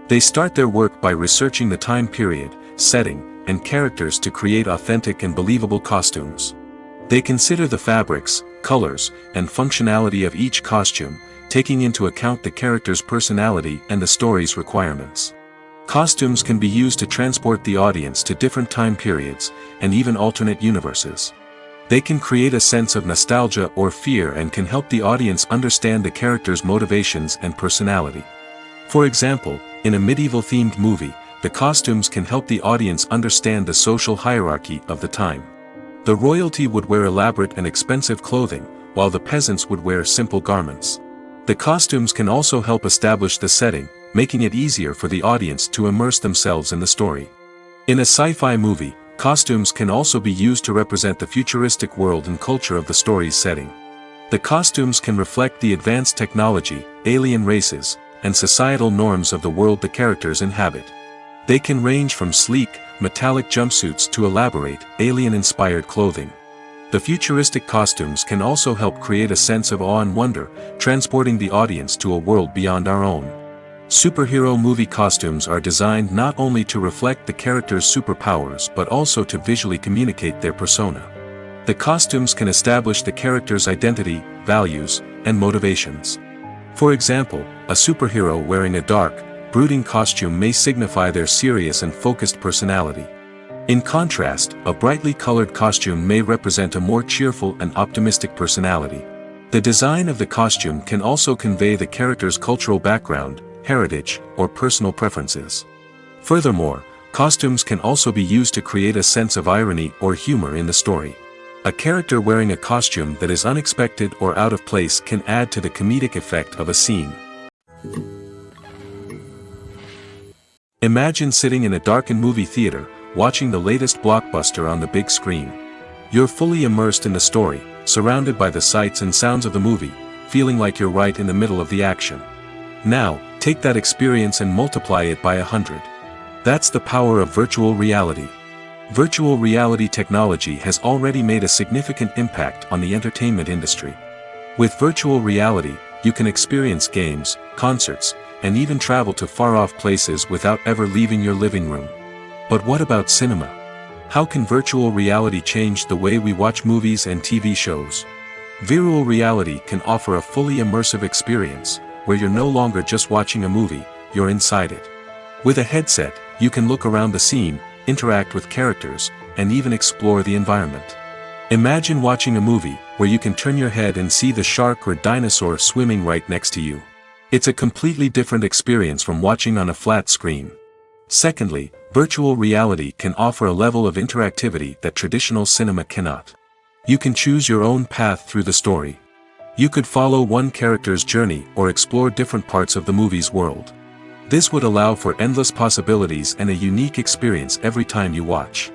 They start their work by researching the time period, setting, and characters to create authentic and believable costumes. They consider the fabrics, colors, and functionality of each costume, taking into account the character's personality and the story's requirements. Costumes can be used to transport the audience to different time periods, and even alternate universes. They can create a sense of nostalgia or fear and can help the audience understand the character's motivations and personality. For example, in a medieval-themed movie, the costumes can help the audience understand the social hierarchy of the time. The royalty would wear elaborate and expensive clothing, while the peasants would wear simple garments. The costumes can also help establish the setting, making it easier for the audience to immerse themselves in the story. In a sci-fi movie, costumes can also be used to represent the futuristic world and culture of the story's setting. The costumes can reflect the advanced technology, alien races, and societal norms of the world the characters inhabit. They can range from sleek, metallic jumpsuits to elaborate, alien-inspired clothing. The futuristic costumes can also help create a sense of awe and wonder, transporting the audience to a world beyond our own. Superhero movie costumes are designed not only to reflect the character's superpowers but also to visually communicate their persona. The costumes can establish the character's identity, values, and motivations. For example, a superhero wearing a dark, brooding costume may signify their serious and focused personality. In contrast, a brightly colored costume may represent a more cheerful and optimistic personality. The design of the costume can also convey the character's cultural background, heritage, or personal preferences. Furthermore, costumes can also be used to create a sense of irony or humor in the story. A character wearing a costume that is unexpected or out of place can add to the comedic effect of a scene. Imagine sitting in a darkened movie theater, watching the latest blockbuster on the big screen. You're fully immersed in the story, surrounded by the sights and sounds of the movie, feeling like you're right in the middle of the action. Now, take that experience and multiply it by 100. That's the power of virtual reality. Virtual reality technology has already made a significant impact on the entertainment industry. With virtual reality, you can experience games, concerts, and even travel to far-off places without ever leaving your living room. But what about cinema? How can virtual reality change the way we watch movies and TV shows? Virtual reality can offer a fully immersive experience, where you're no longer just watching a movie, you're inside it. With a headset, you can look around the scene, interact with characters, and even explore the environment. Imagine watching a movie where you can turn your head and see the shark or dinosaur swimming right next to you. It's a completely different experience from watching on a flat screen. Secondly, virtual reality can offer a level of interactivity that traditional cinema cannot. You can choose your own path through the story. You could follow one character's journey or explore different parts of the movie's world. This would allow for endless possibilities and a unique experience every time you watch.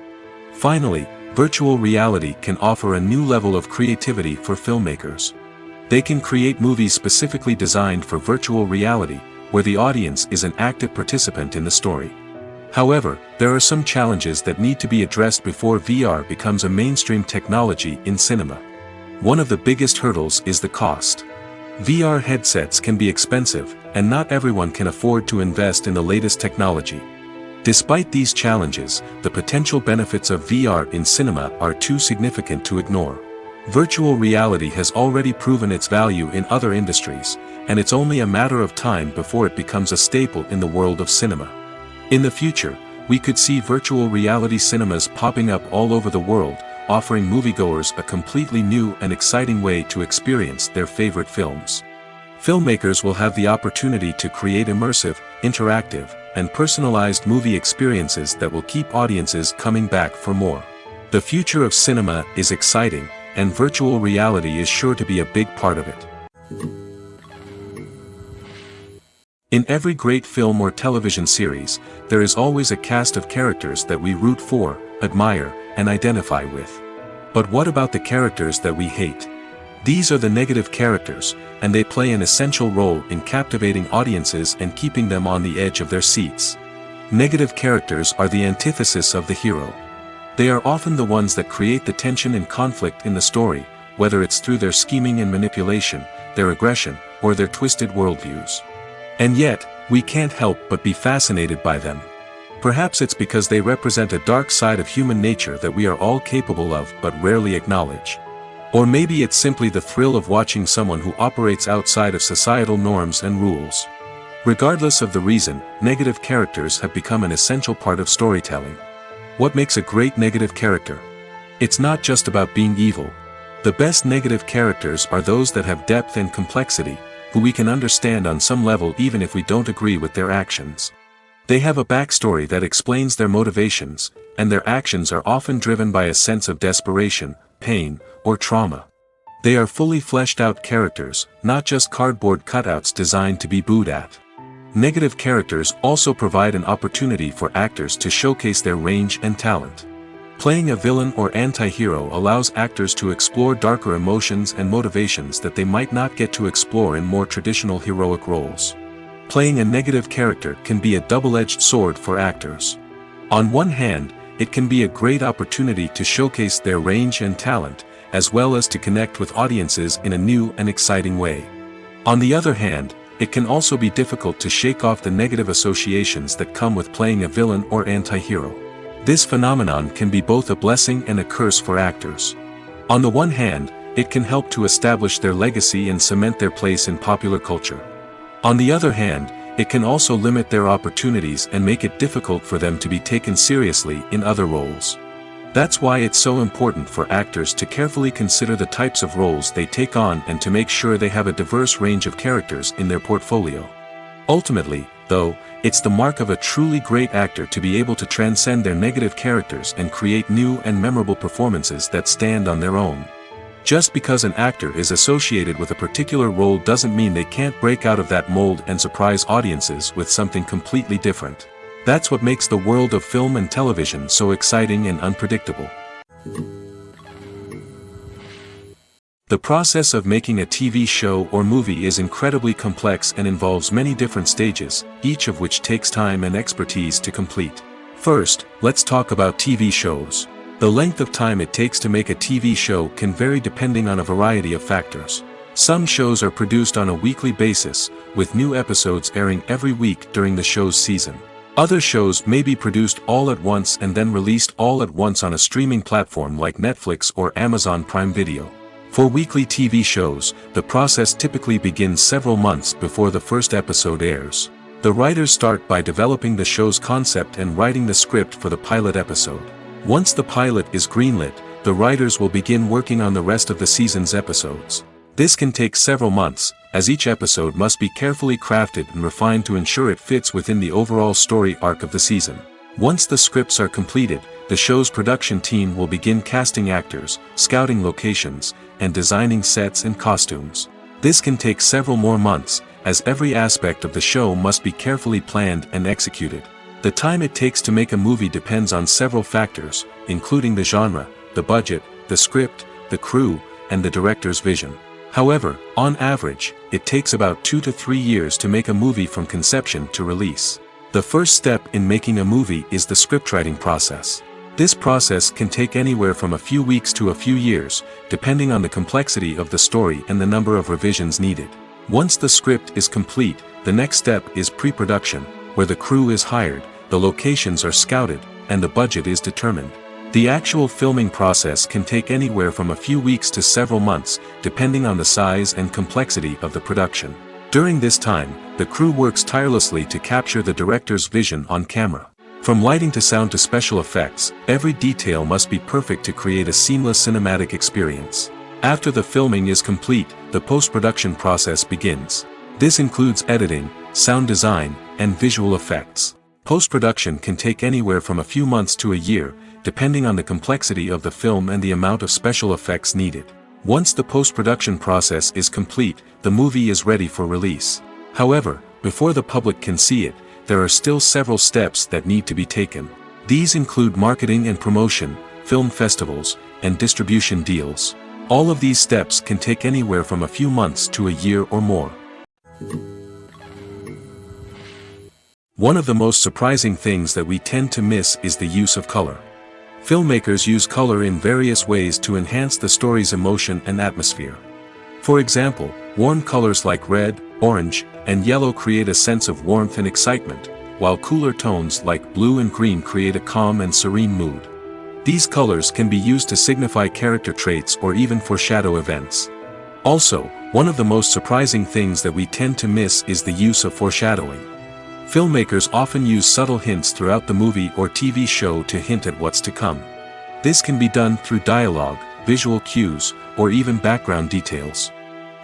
Finally, virtual reality can offer a new level of creativity for filmmakers. They can create movies specifically designed for virtual reality, where the audience is an active participant in the story. However, there are some challenges that need to be addressed before VR becomes a mainstream technology in cinema. One of the biggest hurdles is the cost. VR headsets can be expensive, and not everyone can afford to invest in the latest technology. Despite these challenges, the potential benefits of VR in cinema are too significant to ignore. Virtual reality has already proven its value in other industries, and it's only a matter of time before it becomes a staple in the world of cinema. In the future, we could see virtual reality cinemas popping up all over the world, offering moviegoers a completely new and exciting way to experience their favorite films. Filmmakers will have the opportunity to create immersive, interactive, and personalized movie experiences that will keep audiences coming back for more. The future of cinema is exciting, and virtual reality is sure to be a big part of it. In every great film or television series, there is always a cast of characters that we root for, admire, and identify with. But what about the characters that we hate? These are the negative characters, and they play an essential role in captivating audiences and keeping them on the edge of their seats. Negative characters are the antithesis of the hero. They are often the ones that create the tension and conflict in the story, whether it's through their scheming and manipulation, their aggression, or their twisted worldviews. And yet, we can't help but be fascinated by them. Perhaps it's because they represent a dark side of human nature that we are all capable of but rarely acknowledge. Or maybe it's simply the thrill of watching someone who operates outside of societal norms and rules. Regardless of the reason, negative characters have become an essential part of storytelling. What makes a great negative character? It's not just about being evil. The best negative characters are those that have depth and complexity, who we can understand on some level even if we don't agree with their actions. They have a backstory that explains their motivations, and their actions are often driven by a sense of desperation, pain, or trauma. They are fully fleshed out characters, not just cardboard cutouts designed to be booed at. Negative characters also provide an opportunity for actors to showcase their range and talent. Playing a villain or anti-hero allows actors to explore darker emotions and motivations that they might not get to explore in more traditional heroic roles. Playing a negative character can be a double-edged sword for actors. On one hand, it can be a great opportunity to showcase their range and talent, as well as to connect with audiences in a new and exciting way. On the other hand, it can also be difficult to shake off the negative associations that come with playing a villain or anti-hero. This phenomenon can be both a blessing and a curse for actors. On the one hand, it can help to establish their legacy and cement their place in popular culture. On the other hand, it can also limit their opportunities and make it difficult for them to be taken seriously in other roles. That's why it's so important for actors to carefully consider the types of roles they take on and to make sure they have a diverse range of characters in their portfolio. Ultimately, though, it's the mark of a truly great actor to be able to transcend their negative characters and create new and memorable performances that stand on their own. Just because an actor is associated with a particular role doesn't mean they can't break out of that mold and surprise audiences with something completely different. That's what makes the world of film and television so exciting and unpredictable. The process of making a TV show or movie is incredibly complex and involves many different stages, each of which takes time and expertise to complete. First, let's talk about TV shows. The length of time it takes to make a TV show can vary depending on a variety of factors. Some shows are produced on a weekly basis, with new episodes airing every week during the show's season. Other shows may be produced all at once and then released all at once on a streaming platform like Netflix or Amazon Prime Video. For weekly TV shows, the process typically begins several months before the first episode airs. The writers start by developing the show's concept and writing the script for the pilot episode. Once the pilot is greenlit, the writers will begin working on the rest of the season's episodes. This can take several months, as each episode must be carefully crafted and refined to ensure it fits within the overall story arc of the season. Once the scripts are completed, the show's production team will begin casting actors, scouting locations, and designing sets and costumes. This can take several more months, as every aspect of the show must be carefully planned and executed. The time it takes to make a movie depends on several factors, including the genre, the budget, the script, the crew, and the director's vision. However, on average, it takes about 2 to 3 years to make a movie from conception to release. The first step in making a movie is the scriptwriting process. This process can take anywhere from a few weeks to a few years, depending on the complexity of the story and the number of revisions needed. Once the script is complete, the next step is pre-production, where the crew is hired, the locations are scouted, and the budget is determined. The actual filming process can take anywhere from a few weeks to several months, depending on the size and complexity of the production. During this time, the crew works tirelessly to capture the director's vision on camera. From lighting to sound to special effects, every detail must be perfect to create a seamless cinematic experience. After the filming is complete, the post-production process begins. This includes editing, sound design, and visual effects. Post-production can take anywhere from a few months to a year, depending on the complexity of the film and the amount of special effects needed. Once the post-production process is complete, the movie is ready for release. However, before the public can see it, there are still several steps that need to be taken. These include marketing and promotion, film festivals, and distribution deals. All of these steps can take anywhere from a few months to a year or more. One of the most surprising things that we tend to miss is the use of color. Filmmakers use color in various ways to enhance the story's emotion and atmosphere. For example, warm colors like red, orange, and yellow create a sense of warmth and excitement, while cooler tones like blue and green create a calm and serene mood. These colors can be used to signify character traits or even foreshadow events. Also, one of the most surprising things that we tend to miss is the use of foreshadowing. Filmmakers often use subtle hints throughout the movie or TV show to hint at what's to come. This can be done through dialogue, visual cues, or even background details.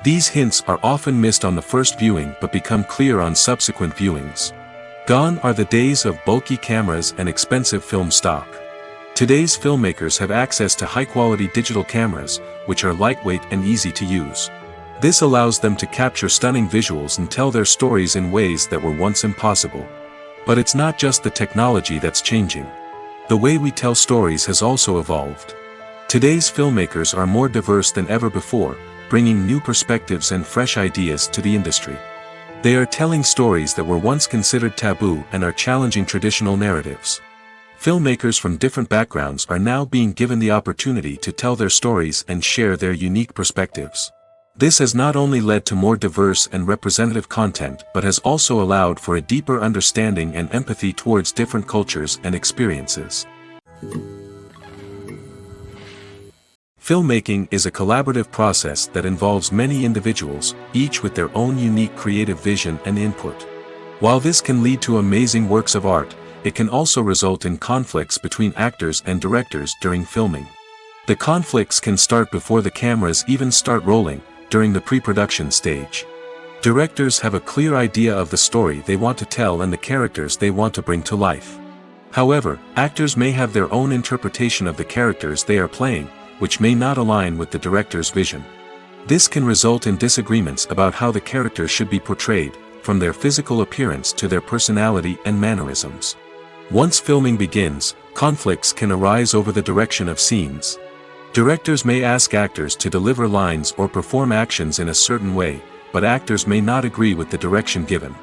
These hints are often missed on the first viewing but become clear on subsequent viewings. Gone are the days of bulky cameras and expensive film stock. Today's filmmakers have access to high-quality digital cameras, which are lightweight and easy to use. This allows them to capture stunning visuals and tell their stories in ways that were once impossible. But it's not just the technology that's changing. The way we tell stories has also evolved. Today's filmmakers are more diverse than ever before, bringing new perspectives and fresh ideas to the industry. They are telling stories that were once considered taboo and are challenging traditional narratives. Filmmakers from different backgrounds are now being given the opportunity to tell their stories and share their unique perspectives. This has not only led to more diverse and representative content but has also allowed for a deeper understanding and empathy towards different cultures and experiences. Filmmaking is a collaborative process that involves many individuals, each with their own unique creative vision and input. While this can lead to amazing works of art, it can also result in conflicts between actors and directors during filming. The conflicts can start before the cameras even start rolling, during the pre-production stage. Directors have a clear idea of the story they want to tell and the characters they want to bring to life. However, actors may have their own interpretation of the characters they are playing, which may not align with the director's vision. This can result in disagreements about how the characters should be portrayed, from their physical appearance to their personality and mannerisms. Once filming begins, conflicts can arise over the direction of scenes. Directors may ask actors to deliver lines or perform actions in a certain way, but actors may not agree with the direction given.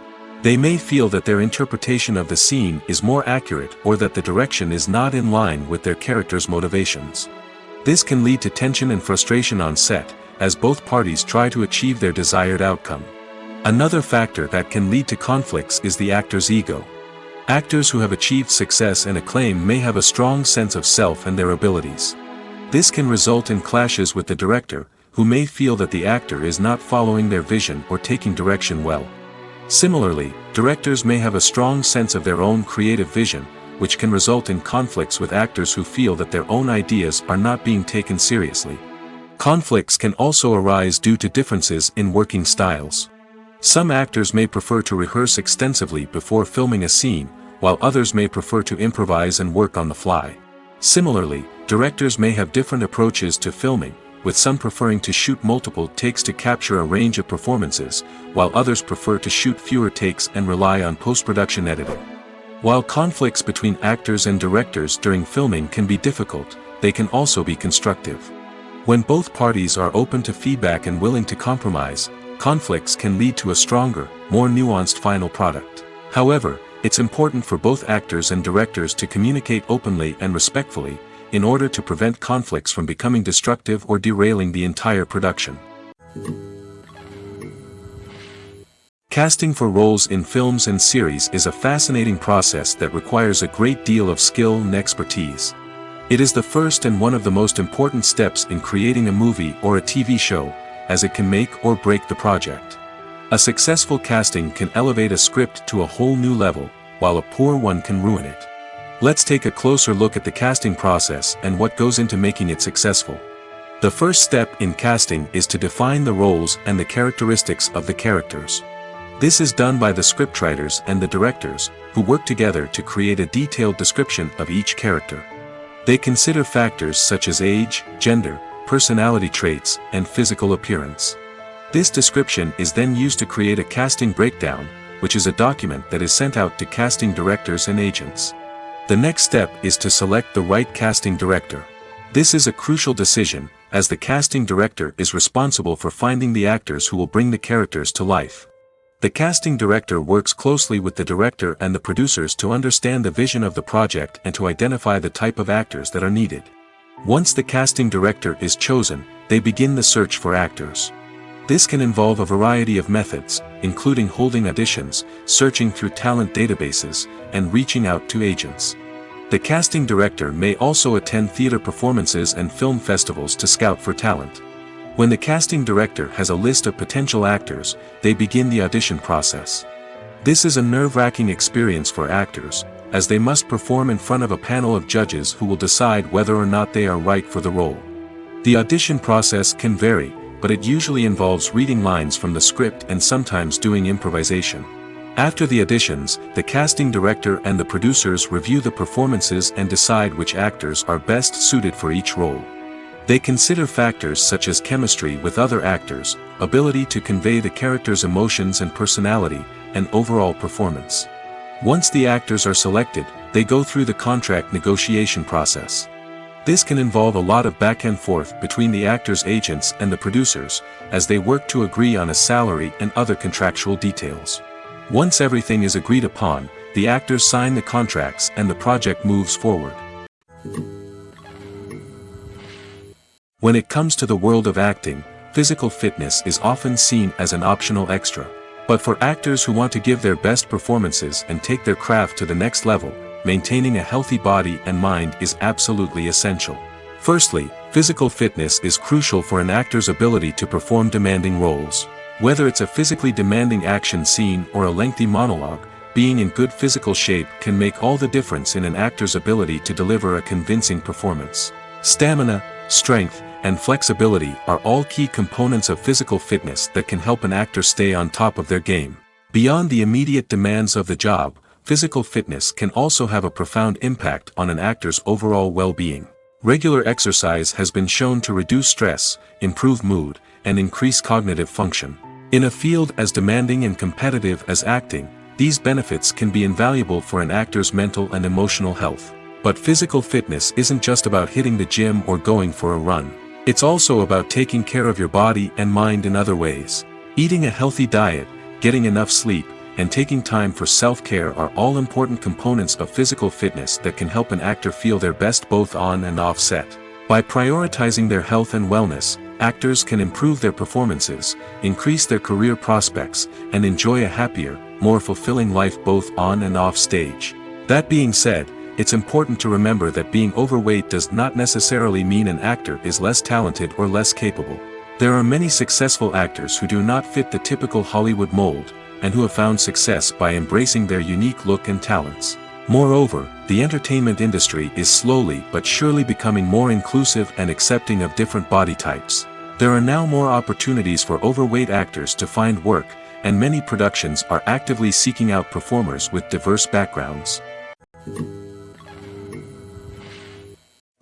They may feel that their interpretation of the scene is more accurate or that the direction is not in line with their character's motivations. This can lead to tension and frustration on set, as both parties try to achieve their desired outcome. Another factor that can lead to conflicts is the actor's ego. Actors who have achieved success and acclaim may have a strong sense of self and their abilities. This can result in clashes with the director, who may feel that the actor is not following their vision or taking direction well. Similarly, directors may have a strong sense of their own creative vision, which can result in conflicts with actors who feel that their own ideas are not being taken seriously. Conflicts can also arise due to differences in working styles. Some actors may prefer to rehearse extensively before filming a scene, while others may prefer to improvise and work on the fly. Similarly, directors may have different approaches to filming, with some preferring to shoot multiple takes to capture a range of performances, while others prefer to shoot fewer takes and rely on post-production editing. While conflicts between actors and directors during filming can be difficult, they can also be constructive. When both parties are open to feedback and willing to compromise, conflicts can lead to a stronger, more nuanced final product. However, it's important for both actors and directors to communicate openly and respectfully, in order to prevent conflicts from becoming destructive or derailing the entire production. Casting for roles in films and series is a fascinating process that requires a great deal of skill and expertise. It is the first and one of the most important steps in creating a movie or a TV show, as it can make or break the project. A successful casting can elevate a script to a whole new level, while a poor one can ruin it. Let's take a closer look at the casting process and what goes into making it successful. The first step in casting is to define the roles and the characteristics of the characters. This is done by the scriptwriters and the directors, who work together to create a detailed description of each character. They consider factors such as age, gender, personality traits, and physical appearance. This description is then used to create a casting breakdown, which is a document that is sent out to casting directors and agents. The next step is to select the right casting director. This is a crucial decision, as the casting director is responsible for finding the actors who will bring the characters to life. The casting director works closely with the director and the producers to understand the vision of the project and to identify the type of actors that are needed. Once the casting director is chosen, they begin the search for actors. This can involve a variety of methods, including holding auditions, searching through talent databases, and reaching out to agents. The casting director may also attend theater performances and film festivals to scout for talent. When the casting director has a list of potential actors, they begin the audition process. This is a nerve-wracking experience for actors, as they must perform in front of a panel of judges who will decide whether or not they are right for the role. The audition process can vary, but it usually involves reading lines from the script and sometimes doing improvisation. After the auditions, the casting director and the producers review the performances and decide which actors are best suited for each role. They consider factors such as chemistry with other actors, ability to convey the character's emotions and personality, and overall performance. Once the actors are selected, they go through the contract negotiation process. This can involve a lot of back and forth between the actors' agents and the producers, as they work to agree on a salary and other contractual details. Once everything is agreed upon, the actors sign the contracts and the project moves forward. When it comes to the world of acting, physical fitness is often seen as an optional extra. But for actors who want to give their best performances and take their craft to the next level, maintaining a healthy body and mind is absolutely essential. Firstly, physical fitness is crucial for an actor's ability to perform demanding roles. Whether it's a physically demanding action scene or a lengthy monologue, being in good physical shape can make all the difference in an actor's ability to deliver a convincing performance. Stamina, strength, and flexibility are all key components of physical fitness that can help an actor stay on top of their game. Beyond the immediate demands of the job, physical fitness can also have a profound impact on an actor's overall well-being. Regular exercise has been shown to reduce stress, improve mood, and increase cognitive function. In a field as demanding and competitive as acting, these benefits can be invaluable for an actor's mental and emotional health. But physical fitness isn't just about hitting the gym or going for a run. It's also about taking care of your body and mind in other ways. Eating a healthy diet, getting enough sleep, and taking time for self-care are all important components of physical fitness that can help an actor feel their best both on and off set. By prioritizing their health and wellness, actors can improve their performances, increase their career prospects, and enjoy a happier, more fulfilling life both on and off stage. That being said, it's important to remember that being overweight does not necessarily mean an actor is less talented or less capable. There are many successful actors who do not fit the typical Hollywood mold, and who have found success by embracing their unique look and talents. Moreover, the entertainment industry is slowly but surely becoming more inclusive and accepting of different body types. There are now more opportunities for overweight actors to find work, and many productions are actively seeking out performers with diverse backgrounds.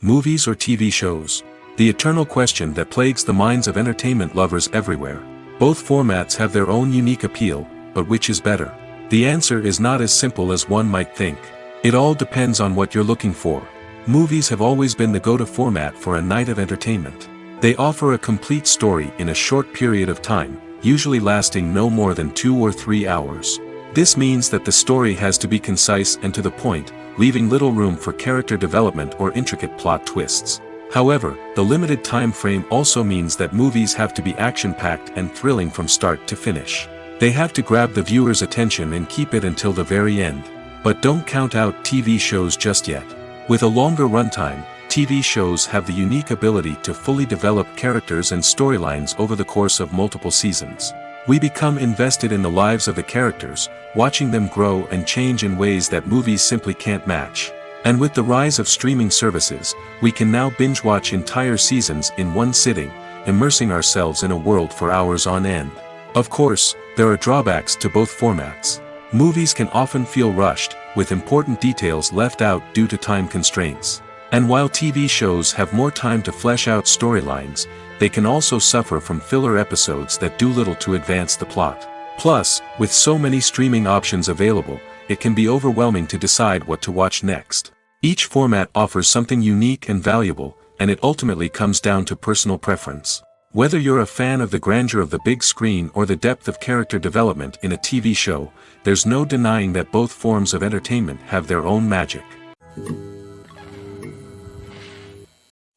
Movies or TV shows? The eternal question that plagues the minds of entertainment lovers everywhere. Both formats have their own unique appeal, but which is better? The answer is not as simple as one might think. It all depends on what you're looking for. Movies have always been the go-to format for a night of entertainment. They offer a complete story in a short period of time, usually lasting no more than 2 or 3 hours. This means that the story has to be concise and to the point, leaving little room for character development or intricate plot twists. However, the limited time frame also means that movies have to be action-packed and thrilling from start to finish. They have to grab the viewer's attention and keep it until the very end. But don't count out TV shows just yet. With a longer runtime, TV shows have the unique ability to fully develop characters and storylines over the course of multiple seasons. We become invested in the lives of the characters, watching them grow and change in ways that movies simply can't match. And with the rise of streaming services, we can now binge-watch entire seasons in one sitting, immersing ourselves in a world for hours on end. Of course, there are drawbacks to both formats. Movies can often feel rushed, with important details left out due to time constraints. And while TV shows have more time to flesh out storylines, they can also suffer from filler episodes that do little to advance the plot. Plus, with so many streaming options available, it can be overwhelming to decide what to watch next. Each format offers something unique and valuable, and it ultimately comes down to personal preference. Whether you're a fan of the grandeur of the big screen or the depth of character development in a TV show, there's no denying that both forms of entertainment have their own magic.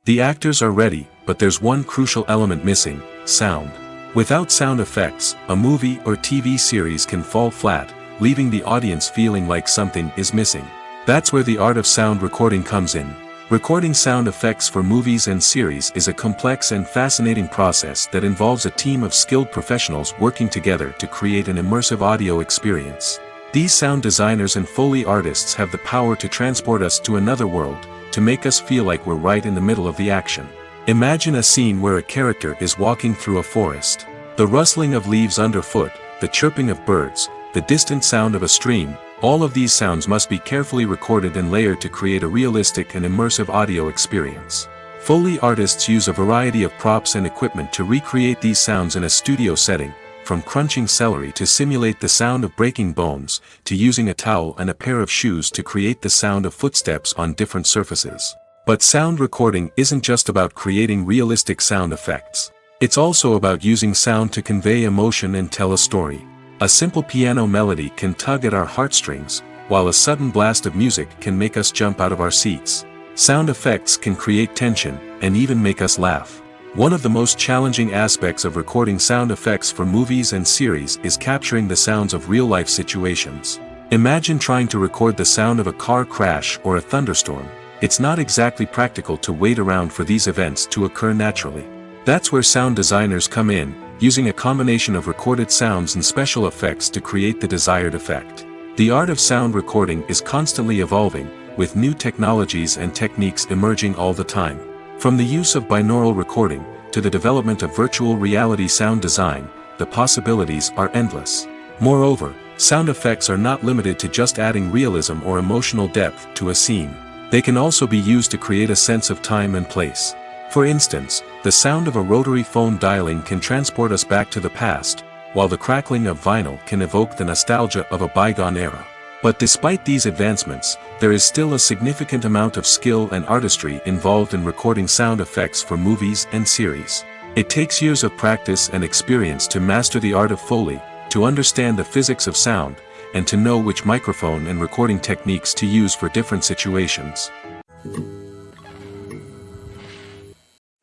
The actors are ready, but there's one crucial element missing: sound. Without sound effects, a movie or TV series can fall flat, leaving the audience feeling like something is missing. That's where the art of sound recording comes in. Recording sound effects for movies and series is a complex and fascinating process that involves a team of skilled professionals working together to create an immersive audio experience. These sound designers and Foley artists have the power to transport us to another world, to make us feel like we're right in the middle of the action. Imagine a scene where a character is walking through a forest. The rustling of leaves underfoot, the chirping of birds, the distant sound of a stream, all of these sounds must be carefully recorded and layered to create a realistic and immersive audio experience. Foley artists use a variety of props and equipment to recreate these sounds in a studio setting, from crunching celery to simulate the sound of breaking bones, to using a towel and a pair of shoes to create the sound of footsteps on different surfaces. But sound recording isn't just about creating realistic sound effects. It's also about using sound to convey emotion and tell a story. A simple piano melody can tug at our heartstrings, while a sudden blast of music can make us jump out of our seats. Sound effects can create tension, and even make us laugh. One of the most challenging aspects of recording sound effects for movies and series is capturing the sounds of real-life situations. Imagine trying to record the sound of a car crash or a thunderstorm. It's not exactly practical to wait around for these events to occur naturally. That's where sound designers come in, using a combination of recorded sounds and special effects to create the desired effect. The art of sound recording is constantly evolving, with new technologies and techniques emerging all the time. From the use of binaural recording, to the development of virtual reality sound design, the possibilities are endless. Moreover, sound effects are not limited to just adding realism or emotional depth to a scene. They can also be used to create a sense of time and place. For instance, the sound of a rotary phone dialing can transport us back to the past, while the crackling of vinyl can evoke the nostalgia of a bygone era. But despite these advancements, there is still a significant amount of skill and artistry involved in recording sound effects for movies and series. It takes years of practice and experience to master the art of Foley, to understand the physics of sound, and to know which microphone and recording techniques to use for different situations.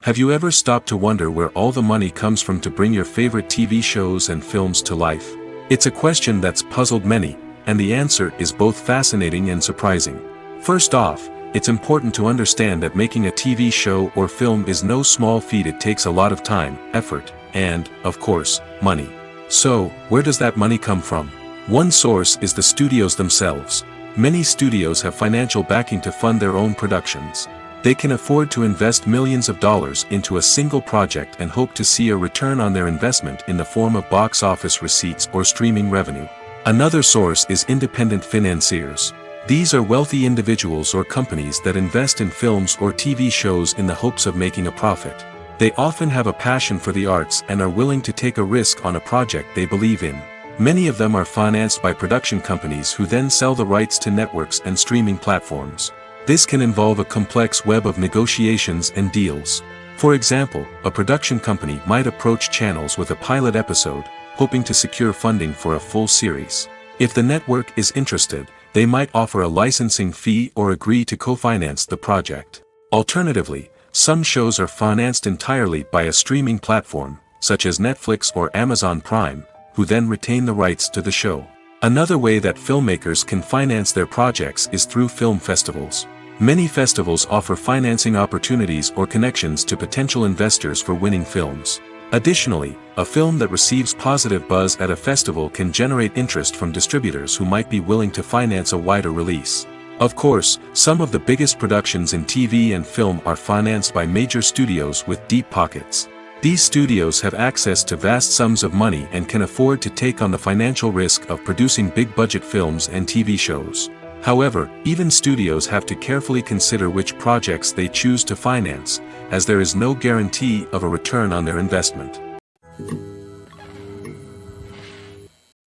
Have you ever stopped to wonder where all the money comes from to bring your favorite TV shows and films to life? It's a question that's puzzled many, and the answer is both fascinating and surprising. First off, it's important to understand that making a TV show or film is no small feat. It takes a lot of time, effort, and, of course, money. So, where does that money come from? One source is the studios themselves. Many studios have financial backing to fund their own productions. They can afford to invest millions of dollars into a single project and hope to see a return on their investment in the form of box office receipts or streaming revenue. Another source is independent financiers. These are wealthy individuals or companies that invest in films or TV shows in the hopes of making a profit. They often have a passion for the arts and are willing to take a risk on a project they believe in. Many of them are financed by production companies who then sell the rights to networks and streaming platforms. This can involve a complex web of negotiations and deals. For example, a production company might approach channels with a pilot episode, hoping to secure funding for a full series. If the network is interested, they might offer a licensing fee or agree to co-finance the project. Alternatively, some shows are financed entirely by a streaming platform, such as Netflix or Amazon Prime, who then retain the rights to the show. Another way that filmmakers can finance their projects is through film festivals. Many festivals offer financing opportunities or connections to potential investors for winning films. Additionally, a film that receives positive buzz at a festival can generate interest from distributors who might be willing to finance a wider release. Of course, some of the biggest productions in TV and film are financed by major studios with deep pockets. These studios have access to vast sums of money and can afford to take on the financial risk of producing big-budget films and TV shows. However, even studios have to carefully consider which projects they choose to finance, as there is no guarantee of a return on their investment.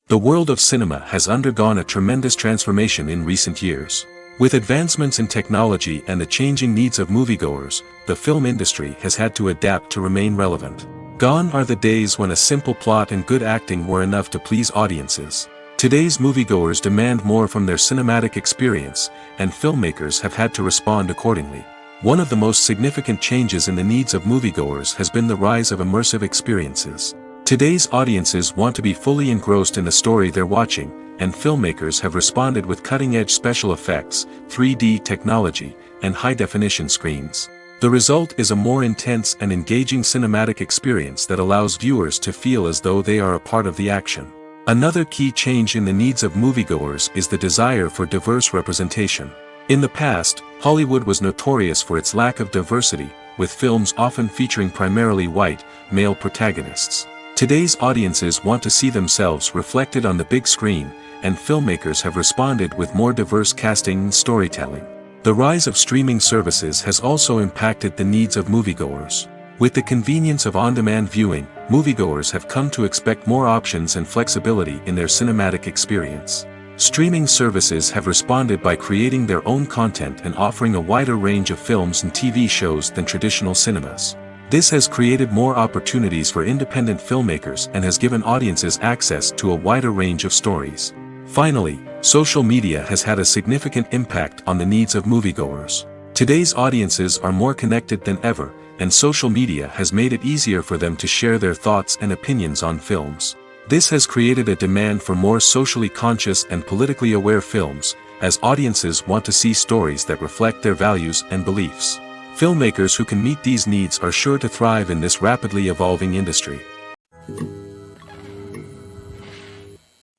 The world of cinema has undergone a tremendous transformation in recent years. With advancements in technology and the changing needs of moviegoers, the film industry has had to adapt to remain relevant. Gone are the days when a simple plot and good acting were enough to please audiences. Today's moviegoers demand more from their cinematic experience, and filmmakers have had to respond accordingly. One of the most significant changes in the needs of moviegoers has been the rise of immersive experiences. Today's audiences want to be fully engrossed in the story they're watching, and filmmakers have responded with cutting-edge special effects, 3D technology, and high-definition screens. The result is a more intense and engaging cinematic experience that allows viewers to feel as though they are a part of the action. Another key change in the needs of moviegoers is the desire for diverse representation. In the past, Hollywood was notorious for its lack of diversity, with films often featuring primarily white, male protagonists. Today's audiences want to see themselves reflected on the big screen, and filmmakers have responded with more diverse casting and storytelling. The rise of streaming services has also impacted the needs of moviegoers. With the convenience of on-demand viewing, moviegoers have come to expect more options and flexibility in their cinematic experience. Streaming services have responded by creating their own content and offering a wider range of films and TV shows than traditional cinemas. This has created more opportunities for independent filmmakers and has given audiences access to a wider range of stories. Finally, social media has had a significant impact on the needs of moviegoers. Today's audiences are more connected than ever, and social media has made it easier for them to share their thoughts and opinions on films. This has created a demand for more socially conscious and politically aware films, as audiences want to see stories that reflect their values and beliefs. Filmmakers who can meet these needs are sure to thrive in this rapidly evolving industry.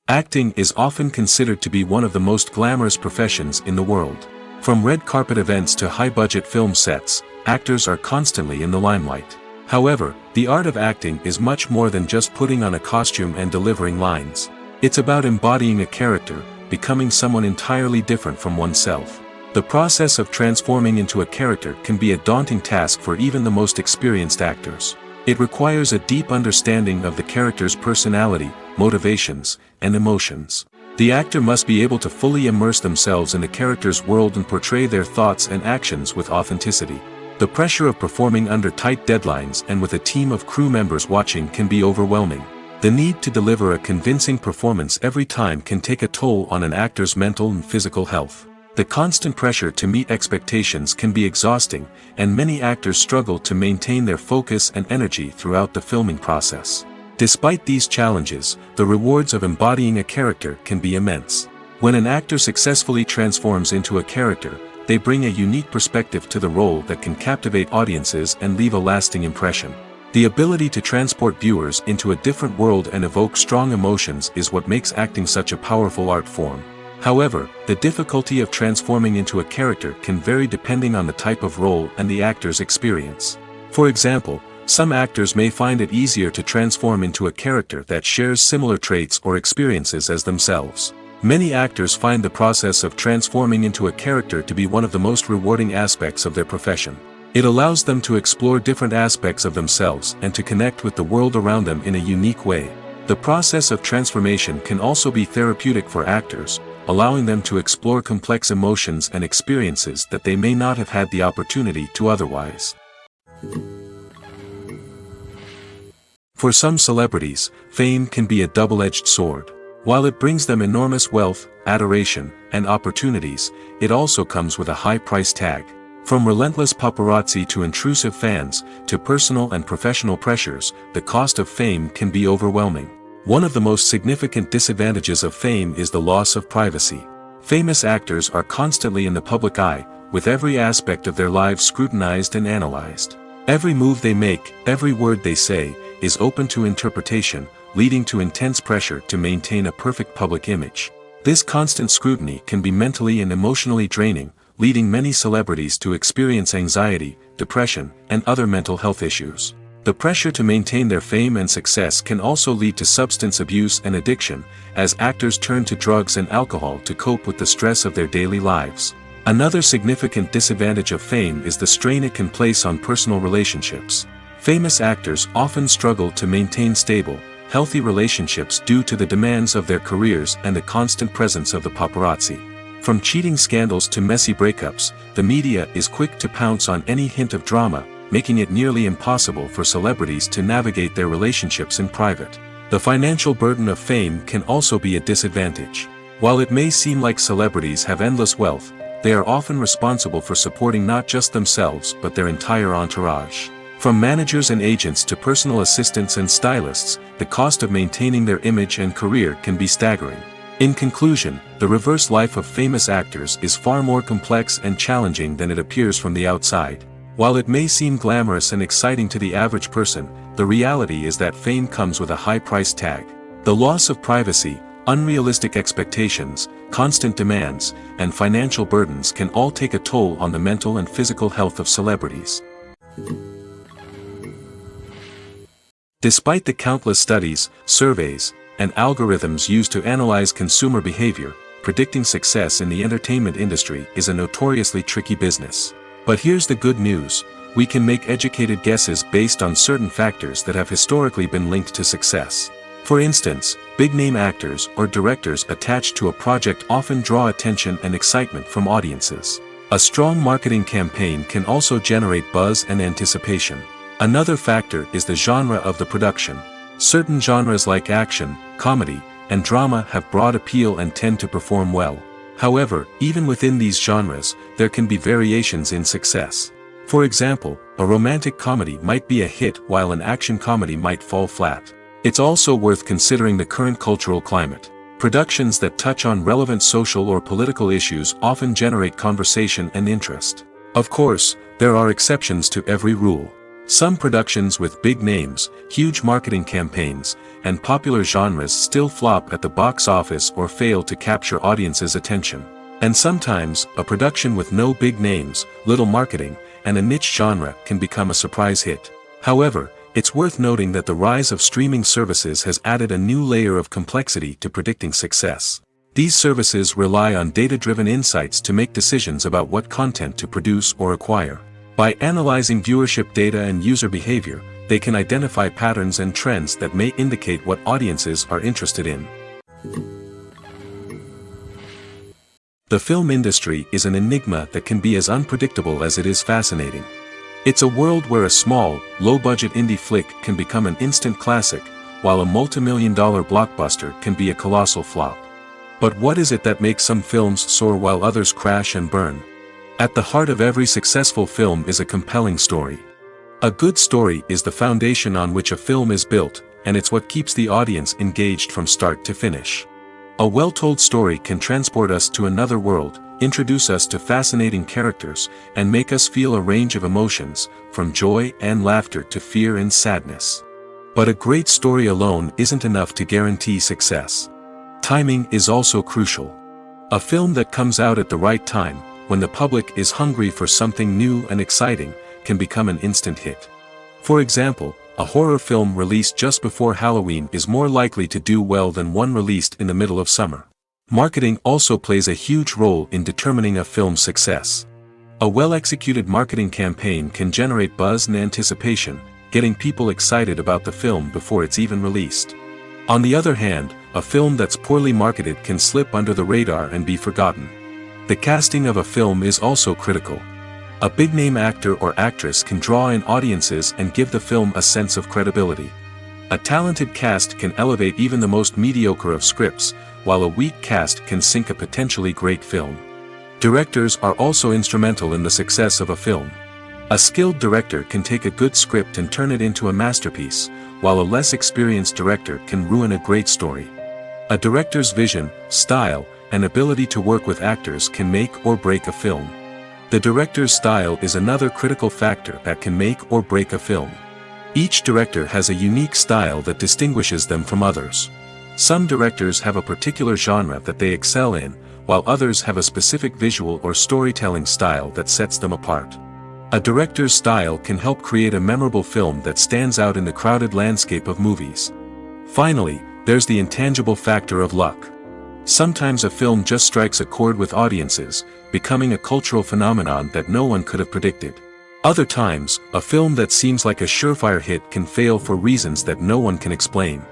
Acting is often considered to be one of the most glamorous professions in the world. From red carpet events to high-budget film sets, actors are constantly in the limelight. However, the art of acting is much more than just putting on a costume and delivering lines. It's about embodying a character, becoming someone entirely different from oneself. The process of transforming into a character can be a daunting task for even the most experienced actors. It requires a deep understanding of the character's personality, motivations, and emotions. The actor must be able to fully immerse themselves in the character's world and portray their thoughts and actions with authenticity. The pressure of performing under tight deadlines and with a team of crew members watching can be overwhelming. The need to deliver a convincing performance every time can take a toll on an actor's mental and physical health. The constant pressure to meet expectations can be exhausting, and many actors struggle to maintain their focus and energy throughout the filming process. Despite these challenges, the rewards of embodying a character can be immense. When an actor successfully transforms into a character, they bring a unique perspective to the role that can captivate audiences and leave a lasting impression. The ability to transport viewers into a different world and evoke strong emotions is what makes acting such a powerful art form. However, the difficulty of transforming into a character can vary depending on the type of role and the actor's experience. For example, some actors may find it easier to transform into a character that shares similar traits or experiences as themselves. Many actors find the process of transforming into a character to be one of the most rewarding aspects of their profession. It allows them to explore different aspects of themselves and to connect with the world around them in a unique way. The process of transformation can also be therapeutic for actors, allowing them to explore complex emotions and experiences that they may not have had the opportunity to otherwise. For some celebrities, fame can be a double-edged sword. While it brings them enormous wealth, adoration, and opportunities, it also comes with a high price tag. From relentless paparazzi to intrusive fans, to personal and professional pressures, the cost of fame can be overwhelming. One of the most significant disadvantages of fame is the loss of privacy. Famous actors are constantly in the public eye, with every aspect of their lives scrutinized and analyzed. Every move they make, every word they say, is open to interpretation, leading to intense pressure to maintain a perfect public image. This constant scrutiny can be mentally and emotionally draining, leading many celebrities to experience anxiety, depression, and other mental health issues. The pressure to maintain their fame and success can also lead to substance abuse and addiction, as actors turn to drugs and alcohol to cope with the stress of their daily lives. Another significant disadvantage of fame is the strain it can place on personal relationships. Famous actors often struggle to maintain stable, healthy relationships due to the demands of their careers and the constant presence of the paparazzi. From cheating scandals to messy breakups, the media is quick to pounce on any hint of drama, making it nearly impossible for celebrities to navigate their relationships in private. The financial burden of fame can also be a disadvantage. While it may seem like celebrities have endless wealth, they are often responsible for supporting not just themselves but their entire entourage. From managers and agents to personal assistants and stylists, the cost of maintaining their image and career can be staggering. In conclusion, the reverse life of famous actors is far more complex and challenging than it appears from the outside. While it may seem glamorous and exciting to the average person, the reality is that fame comes with a high price tag. The loss of privacy, unrealistic expectations, constant demands, and financial burdens can all take a toll on the mental and physical health of celebrities. Despite the countless studies, surveys, and algorithms used to analyze consumer behavior, predicting success in the entertainment industry is a notoriously tricky business. But here's the good news: we can make educated guesses based on certain factors that have historically been linked to success. For instance, big-name actors or directors attached to a project often draw attention and excitement from audiences. A strong marketing campaign can also generate buzz and anticipation. Another factor is the genre of the production. Certain genres like action, comedy, and drama have broad appeal and tend to perform well. However, even within these genres, there can be variations in success. For example, a romantic comedy might be a hit while an action comedy might fall flat. It's also worth considering the current cultural climate. Productions that touch on relevant social or political issues often generate conversation and interest. Of course, there are exceptions to every rule. Some productions with big names, huge marketing campaigns, and popular genres still flop at the box office or fail to capture audiences' attention. And sometimes, a production with no big names, little marketing, and a niche genre can become a surprise hit. However, it's worth noting that the rise of streaming services has added a new layer of complexity to predicting success. These services rely on data-driven insights to make decisions about what content to produce or acquire. By analyzing viewership data and user behavior, they can identify patterns and trends that may indicate what audiences are interested in. The film industry is an enigma that can be as unpredictable as it is fascinating. It's a world where a small, low-budget indie flick can become an instant classic, while a multi-million-dollar blockbuster can be a colossal flop. But what is it that makes some films soar while others crash and burn? At the heart of every successful film is a compelling story. A good story is the foundation on which a film is built, and it's what keeps the audience engaged from start to finish. A well-told story can transport us to another world, introduce us to fascinating characters, and make us feel a range of emotions, from joy and laughter to fear and sadness. But a great story alone isn't enough to guarantee success. Timing is also crucial. A film that comes out at the right time, when the public is hungry for something new and exciting, can become an instant hit. For example, a horror film released just before Halloween is more likely to do well than one released in the middle of summer. Marketing also plays a huge role in determining a film's success. A well-executed marketing campaign can generate buzz and anticipation, getting people excited about the film before it's even released. On the other hand, a film that's poorly marketed can slip under the radar and be forgotten. The casting of a film is also critical. A big-name actor or actress can draw in audiences and give the film a sense of credibility. A talented cast can elevate even the most mediocre of scripts, while a weak cast can sink a potentially great film. Directors are also instrumental in the success of a film. A skilled director can take a good script and turn it into a masterpiece, while a less experienced director can ruin a great story. A director's vision, style, and ability to work with actors can make or break a film. The director's style is another critical factor that can make or break a film. Each director has a unique style that distinguishes them from others. Some directors have a particular genre that they excel in, while others have a specific visual or storytelling style that sets them apart. A director's style can help create a memorable film that stands out in the crowded landscape of movies. Finally, there's the intangible factor of luck. Sometimes a film just strikes a chord with audiences, becoming a cultural phenomenon that no one could have predicted. Other times, a film that seems like a surefire hit can fail for reasons that no one can explain.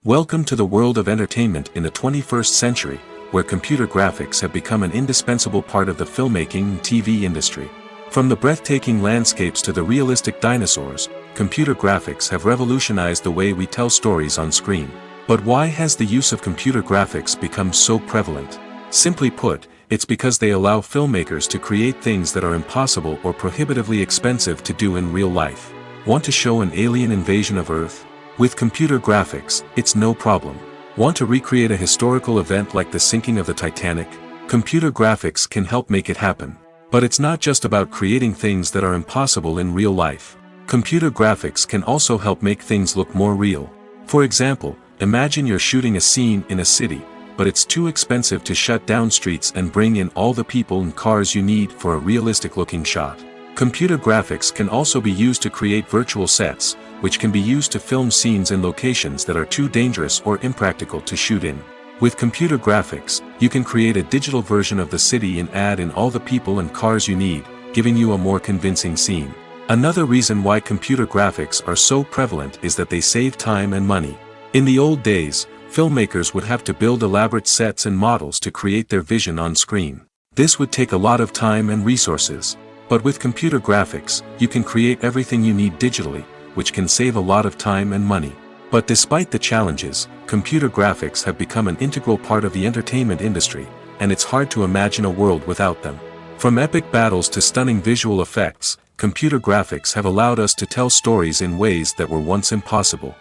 Welcome to the world of entertainment in the 21st century, where computer graphics have become an indispensable part of the filmmaking and TV industry. From the breathtaking landscapes to the realistic dinosaurs, computer graphics have revolutionized the way we tell stories on screen. But why has the use of computer graphics become so prevalent? Simply put, it's because they allow filmmakers to create things that are impossible or prohibitively expensive to do in real life. Want to show an alien invasion of Earth? With computer graphics, it's no problem. Want to recreate a historical event like the sinking of the Titanic? Computer graphics can help make it happen. But it's not just about creating things that are impossible in real life. Computer graphics can also help make things look more real. For example, imagine you're shooting a scene in a city, but it's too expensive to shut down streets and bring in all the people and cars you need for a realistic-looking shot. Computer graphics can also be used to create virtual sets, which can be used to film scenes in locations that are too dangerous or impractical to shoot in. With computer graphics, you can create a digital version of the city and add in all the people and cars you need, giving you a more convincing scene. Another reason why computer graphics are so prevalent is that they save time and money. In the old days, filmmakers would have to build elaborate sets and models to create their vision on screen. This would take a lot of time and resources. But with computer graphics, you can create everything you need digitally, which can save a lot of time and money. But despite the challenges, computer graphics have become an integral part of the entertainment industry, and it's hard to imagine a world without them. From epic battles to stunning visual effects, computer graphics have allowed us to tell stories in ways that were once impossible.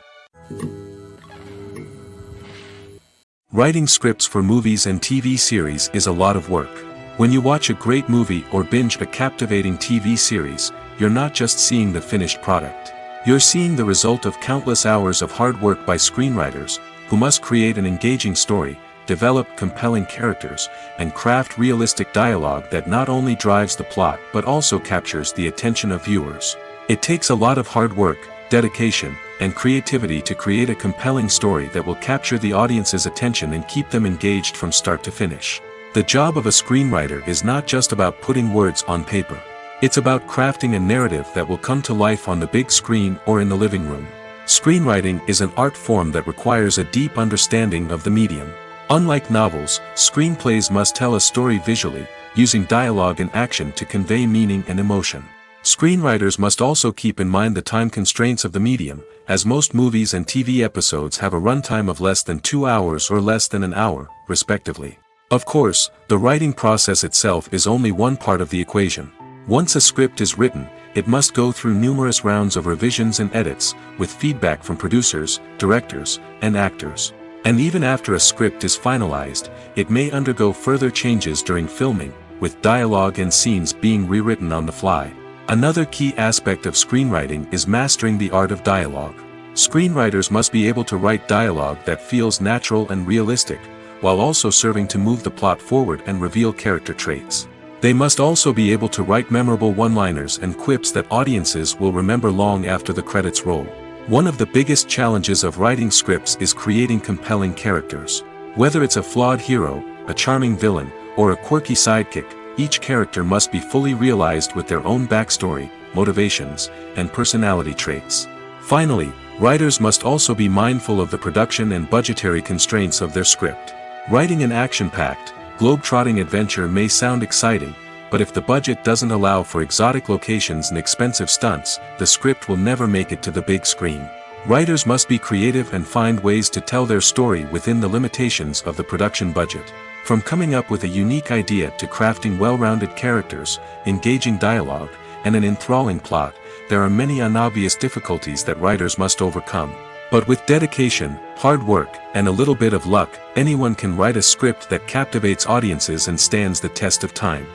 Writing scripts for movies and TV series is a lot of work. When you watch a great movie or binge a captivating TV series, you're not just seeing the finished product. You're seeing the result of countless hours of hard work by screenwriters, who must create an engaging story, develop compelling characters, and craft realistic dialogue that not only drives the plot but also captures the attention of viewers. It takes a lot of hard work, dedication, and creativity to create a compelling story that will capture the audience's attention and keep them engaged from start to finish. The job of a screenwriter is not just about putting words on paper. It's about crafting a narrative that will come to life on the big screen or in the living room. Screenwriting is an art form that requires a deep understanding of the medium. Unlike novels, screenplays must tell a story visually, using dialogue and action to convey meaning and emotion. Screenwriters must also keep in mind the time constraints of the medium, as most movies and TV episodes have a runtime of less than 2 hours or less than an hour, respectively. Of course, the writing process itself is only one part of the equation. Once a script is written, it must go through numerous rounds of revisions and edits, with feedback from producers, directors, and actors. And even after a script is finalized, it may undergo further changes during filming, with dialogue and scenes being rewritten on the fly. Another key aspect of screenwriting is mastering the art of dialogue. Screenwriters must be able to write dialogue that feels natural and realistic, while also serving to move the plot forward and reveal character traits. They must also be able to write memorable one-liners and quips that audiences will remember long after the credits roll. One of the biggest challenges of writing scripts is creating compelling characters. Whether it's a flawed hero, a charming villain, or a quirky sidekick, each character must be fully realized with their own backstory, motivations, and personality traits. Finally, writers must also be mindful of the production and budgetary constraints of their script. Writing an action-packed, globe-trotting adventure may sound exciting, but if the budget doesn't allow for exotic locations and expensive stunts, the script will never make it to the big screen. Writers must be creative and find ways to tell their story within the limitations of the production budget. From coming up with a unique idea to crafting well-rounded characters, engaging dialogue, and an enthralling plot, there are many unobvious difficulties that writers must overcome. But with dedication, hard work, and a little bit of luck, anyone can write a script that captivates audiences and stands the test of time.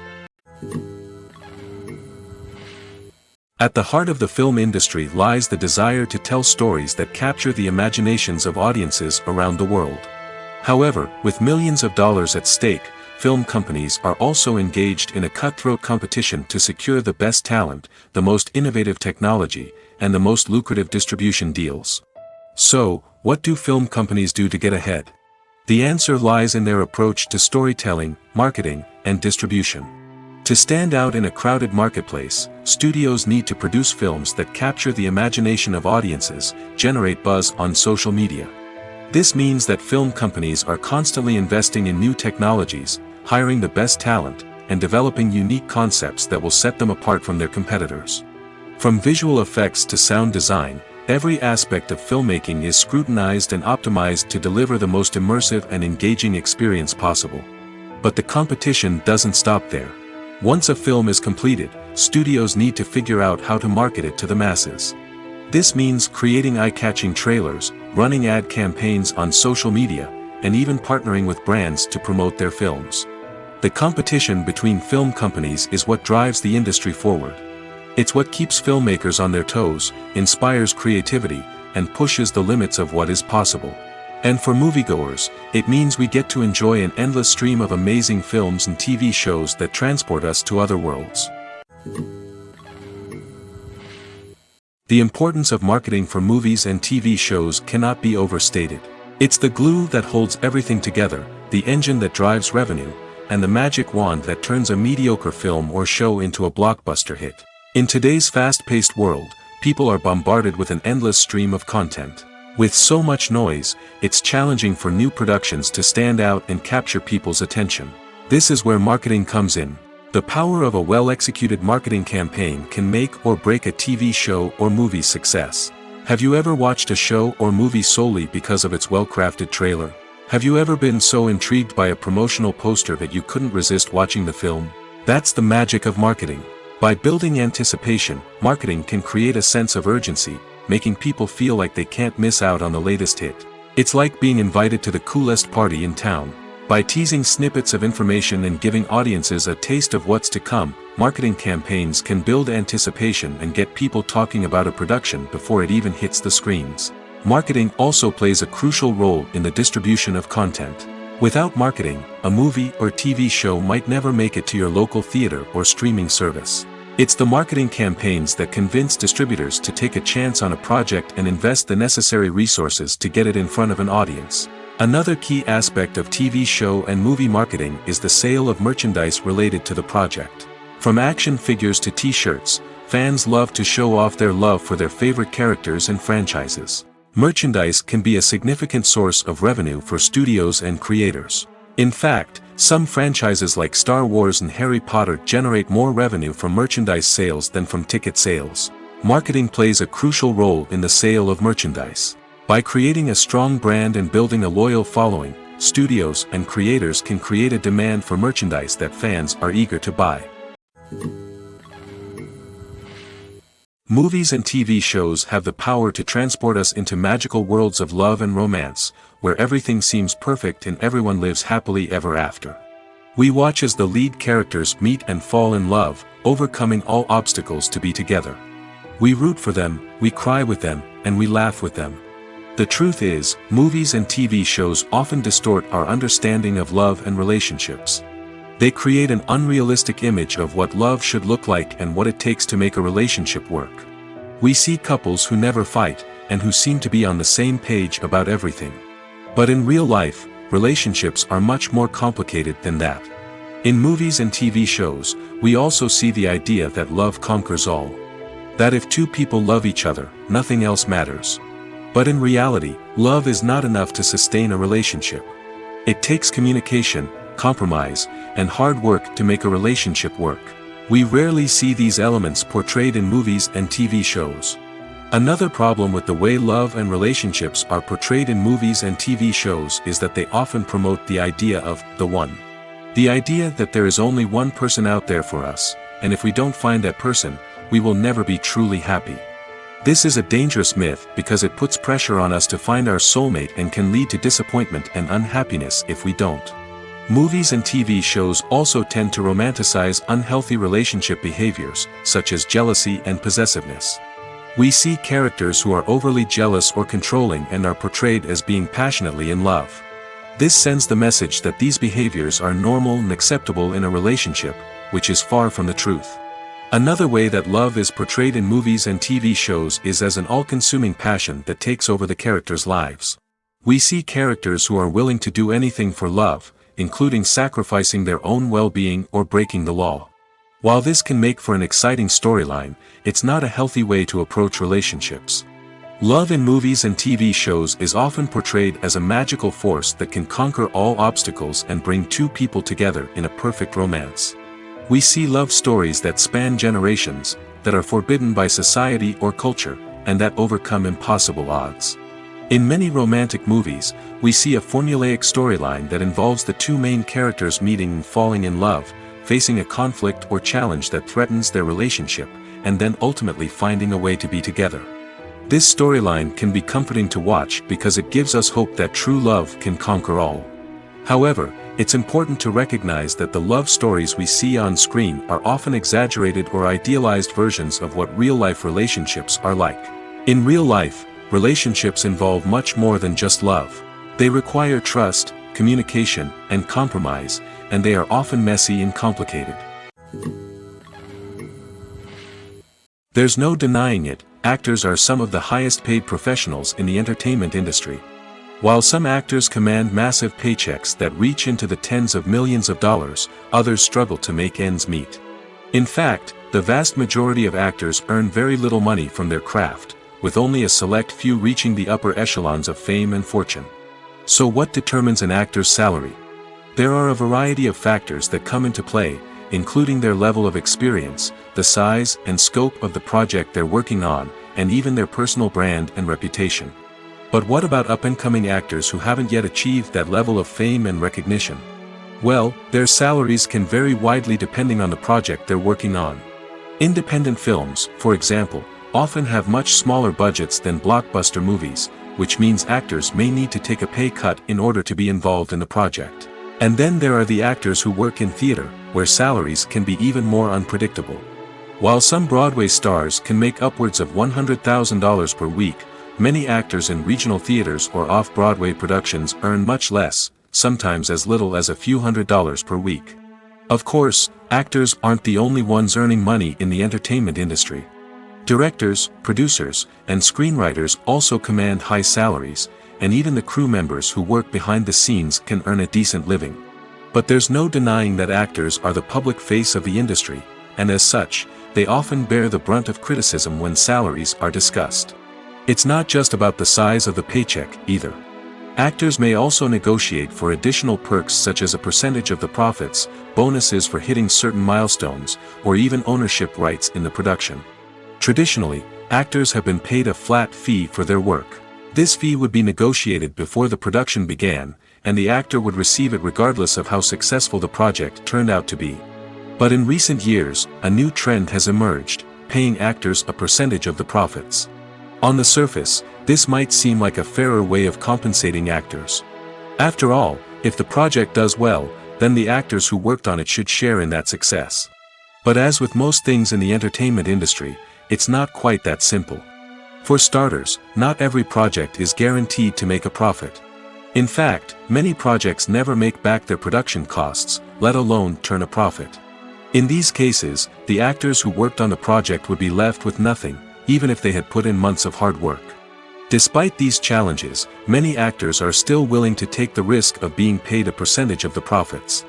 At the heart of the film industry lies the desire to tell stories that capture the imaginations of audiences around the world. However, with millions of dollars at stake, film companies are also engaged in a cutthroat competition to secure the best talent, the most innovative technology, and the most lucrative distribution deals. So, what do film companies do to get ahead? The answer lies in their approach to storytelling, marketing, and distribution. To stand out in a crowded marketplace, studios need to produce films that capture the imagination of audiences, generate buzz on social media. This means that film companies are constantly investing in new technologies, hiring the best talent, and developing unique concepts that will set them apart from their competitors. From visual effects to sound design, every aspect of filmmaking is scrutinized and optimized to deliver the most immersive and engaging experience possible. But the competition doesn't stop there. Once a film is completed, studios need to figure out how to market it to the masses. This means creating eye-catching trailers, running ad campaigns on social media, and even partnering with brands to promote their films. The competition between film companies is what drives the industry forward. It's what keeps filmmakers on their toes, inspires creativity, and pushes the limits of what is possible. And for moviegoers, it means we get to enjoy an endless stream of amazing films and TV shows that transport us to other worlds. The importance of marketing for movies and TV shows cannot be overstated. It's the glue that holds everything together, the engine that drives revenue, and the magic wand that turns a mediocre film or show into a blockbuster hit. In today's fast-paced world, people are bombarded with an endless stream of content. With so much noise, it's challenging for new productions to stand out and capture people's attention. This is where marketing comes in. The power of a well-executed marketing campaign can make or break a TV show or movie's success. Have you ever watched a show or movie solely because of its well-crafted trailer? Have you ever been so intrigued by a promotional poster that you couldn't resist watching the film? That's the magic of marketing. By building anticipation, marketing can create a sense of urgency, making people feel like they can't miss out on the latest hit. It's like being invited to the coolest party in town. By teasing snippets of information and giving audiences a taste of what's to come, marketing campaigns can build anticipation and get people talking about a production before it even hits the screens. Marketing also plays a crucial role in the distribution of content. Without marketing, a movie or TV show might never make it to your local theater or streaming service. It's the marketing campaigns that convince distributors to take a chance on a project and invest the necessary resources to get it in front of an audience. Another key aspect of TV show and movie marketing is the sale of merchandise related to the project. From action figures to t-shirts, fans love to show off their love for their favorite characters and franchises. Merchandise can be a significant source of revenue for studios and creators. In fact, some franchises like Star Wars and Harry Potter generate more revenue from merchandise sales than from ticket sales. Marketing plays a crucial role in the sale of merchandise. By creating a strong brand and building a loyal following, studios and creators can create a demand for merchandise that fans are eager to buy. Movies and TV shows have the power to transport us into magical worlds of love and romance, where everything seems perfect and everyone lives happily ever after. We watch as the lead characters meet and fall in love, overcoming all obstacles to be together. We root for them, we cry with them, and we laugh with them. The truth is, movies and TV shows often distort our understanding of love and relationships. They create an unrealistic image of what love should look like and what it takes to make a relationship work. We see couples who never fight, and who seem to be on the same page about everything. But in real life, relationships are much more complicated than that. In movies and TV shows, we also see the idea that love conquers all. That if two people love each other, nothing else matters. But in reality, love is not enough to sustain a relationship. It takes communication, compromise, and hard work to make a relationship work. We rarely see these elements portrayed in movies and TV shows. Another problem with the way love and relationships are portrayed in movies and TV shows is that they often promote the idea of the one. The idea that there is only one person out there for us, and if we don't find that person, we will never be truly happy. This is a dangerous myth because it puts pressure on us to find our soulmate and can lead to disappointment and unhappiness if we don't. Movies and TV shows also tend to romanticize unhealthy relationship behaviors, such as jealousy and possessiveness. We see characters who are overly jealous or controlling and are portrayed as being passionately in love. This sends the message that these behaviors are normal and acceptable in a relationship, which is far from the truth. Another way that love is portrayed in movies and TV shows is as an all-consuming passion that takes over the characters' lives. We see characters who are willing to do anything for love, including sacrificing their own well-being or breaking the law. While this can make for an exciting storyline, it's not a healthy way to approach relationships. Love in movies and TV shows is often portrayed as a magical force that can conquer all obstacles and bring two people together in a perfect romance. We see love stories that span generations, that are forbidden by society or culture, and that overcome impossible odds. In many romantic movies, we see a formulaic storyline that involves the two main characters meeting and falling in love, facing a conflict or challenge that threatens their relationship, and then ultimately finding a way to be together. This storyline can be comforting to watch because it gives us hope that true love can conquer all. However, it's important to recognize that the love stories we see on screen are often exaggerated or idealized versions of what real-life relationships are like. In real life, relationships involve much more than just love. They require trust, communication, and compromise, and they are often messy and complicated. There's no denying it, actors are some of the highest-paid professionals in the entertainment industry. While some actors command massive paychecks that reach into the tens of millions of dollars, others struggle to make ends meet. In fact, the vast majority of actors earn very little money from their craft, with only a select few reaching the upper echelons of fame and fortune. So what determines an actor's salary? There are a variety of factors that come into play, including their level of experience, the size and scope of the project they're working on, and even their personal brand and reputation. But what about up-and-coming actors who haven't yet achieved that level of fame and recognition? Well, their salaries can vary widely depending on the project they're working on. Independent films, for example, often have much smaller budgets than blockbuster movies, which means actors may need to take a pay cut in order to be involved in the project. And then there are the actors who work in theater, where salaries can be even more unpredictable. While some Broadway stars can make upwards of $100,000 per week, many actors in regional theaters or off-Broadway productions earn much less, sometimes as little as a few $100s per week. Of course, actors aren't the only ones earning money in the entertainment industry. Directors, producers, and screenwriters also command high salaries, and even the crew members who work behind the scenes can earn a decent living. But there's no denying that actors are the public face of the industry, and as such, they often bear the brunt of criticism when salaries are discussed. It's not just about the size of the paycheck, either. Actors may also negotiate for additional perks such as a percentage of the profits, bonuses for hitting certain milestones, or even ownership rights in the production. Traditionally, actors have been paid a flat fee for their work. This fee would be negotiated before the production began, and the actor would receive it regardless of how successful the project turned out to be. But in recent years, a new trend has emerged, paying actors a percentage of the profits. On the surface, this might seem like a fairer way of compensating actors. After all, if the project does well, then the actors who worked on it should share in that success. But as with most things in the entertainment industry, it's not quite that simple. For starters, not every project is guaranteed to make a profit. In fact, many projects never make back their production costs, let alone turn a profit. In these cases, the actors who worked on the project would be left with nothing, even if they had put in months of hard work. Despite these challenges, many actors are still willing to take the risk of being paid a percentage of the profits.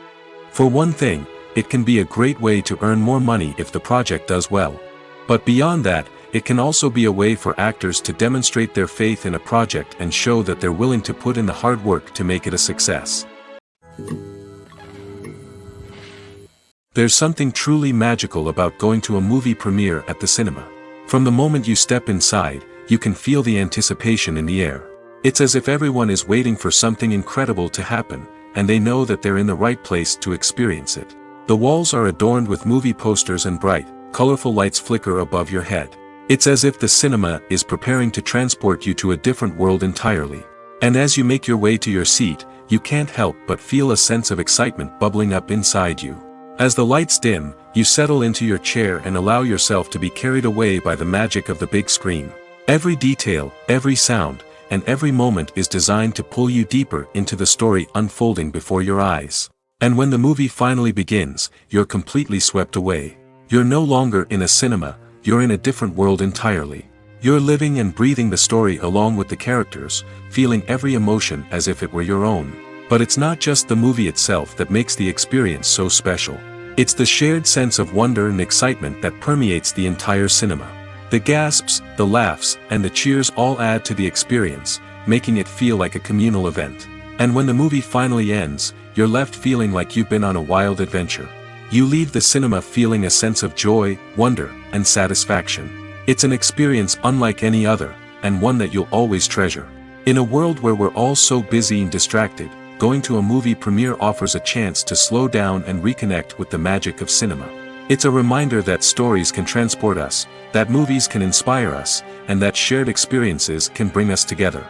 For one thing, it can be a great way to earn more money if the project does well. But beyond that, it can also be a way for actors to demonstrate their faith in a project and show that they're willing to put in the hard work to make it a success. There's something truly magical about going to a movie premiere at the cinema. From the moment you step inside, you can feel the anticipation in the air. It's as if everyone is waiting for something incredible to happen, and they know that they're in the right place to experience it. The walls are adorned with movie posters and bright, colorful lights flicker above your head. It's as if the cinema is preparing to transport you to a different world entirely. And as you make your way to your seat, you can't help but feel a sense of excitement bubbling up inside you. As the lights dim, you settle into your chair and allow yourself to be carried away by the magic of the big screen. Every detail, every sound, and every moment is designed to pull you deeper into the story unfolding before your eyes. And when the movie finally begins, you're completely swept away. You're no longer in a cinema, you're in a different world entirely. You're living and breathing the story along with the characters, feeling every emotion as if it were your own. But it's not just the movie itself that makes the experience so special. It's the shared sense of wonder and excitement that permeates the entire cinema. The gasps, the laughs, and the cheers all add to the experience, making it feel like a communal event. And when the movie finally ends, you're left feeling like you've been on a wild adventure. You leave the cinema feeling a sense of joy, wonder, and satisfaction. It's an experience unlike any other, and one that you'll always treasure. In a world where we're all so busy and distracted, going to a movie premiere offers a chance to slow down and reconnect with the magic of cinema. It's a reminder that stories can transport us, that movies can inspire us, and that shared experiences can bring us together.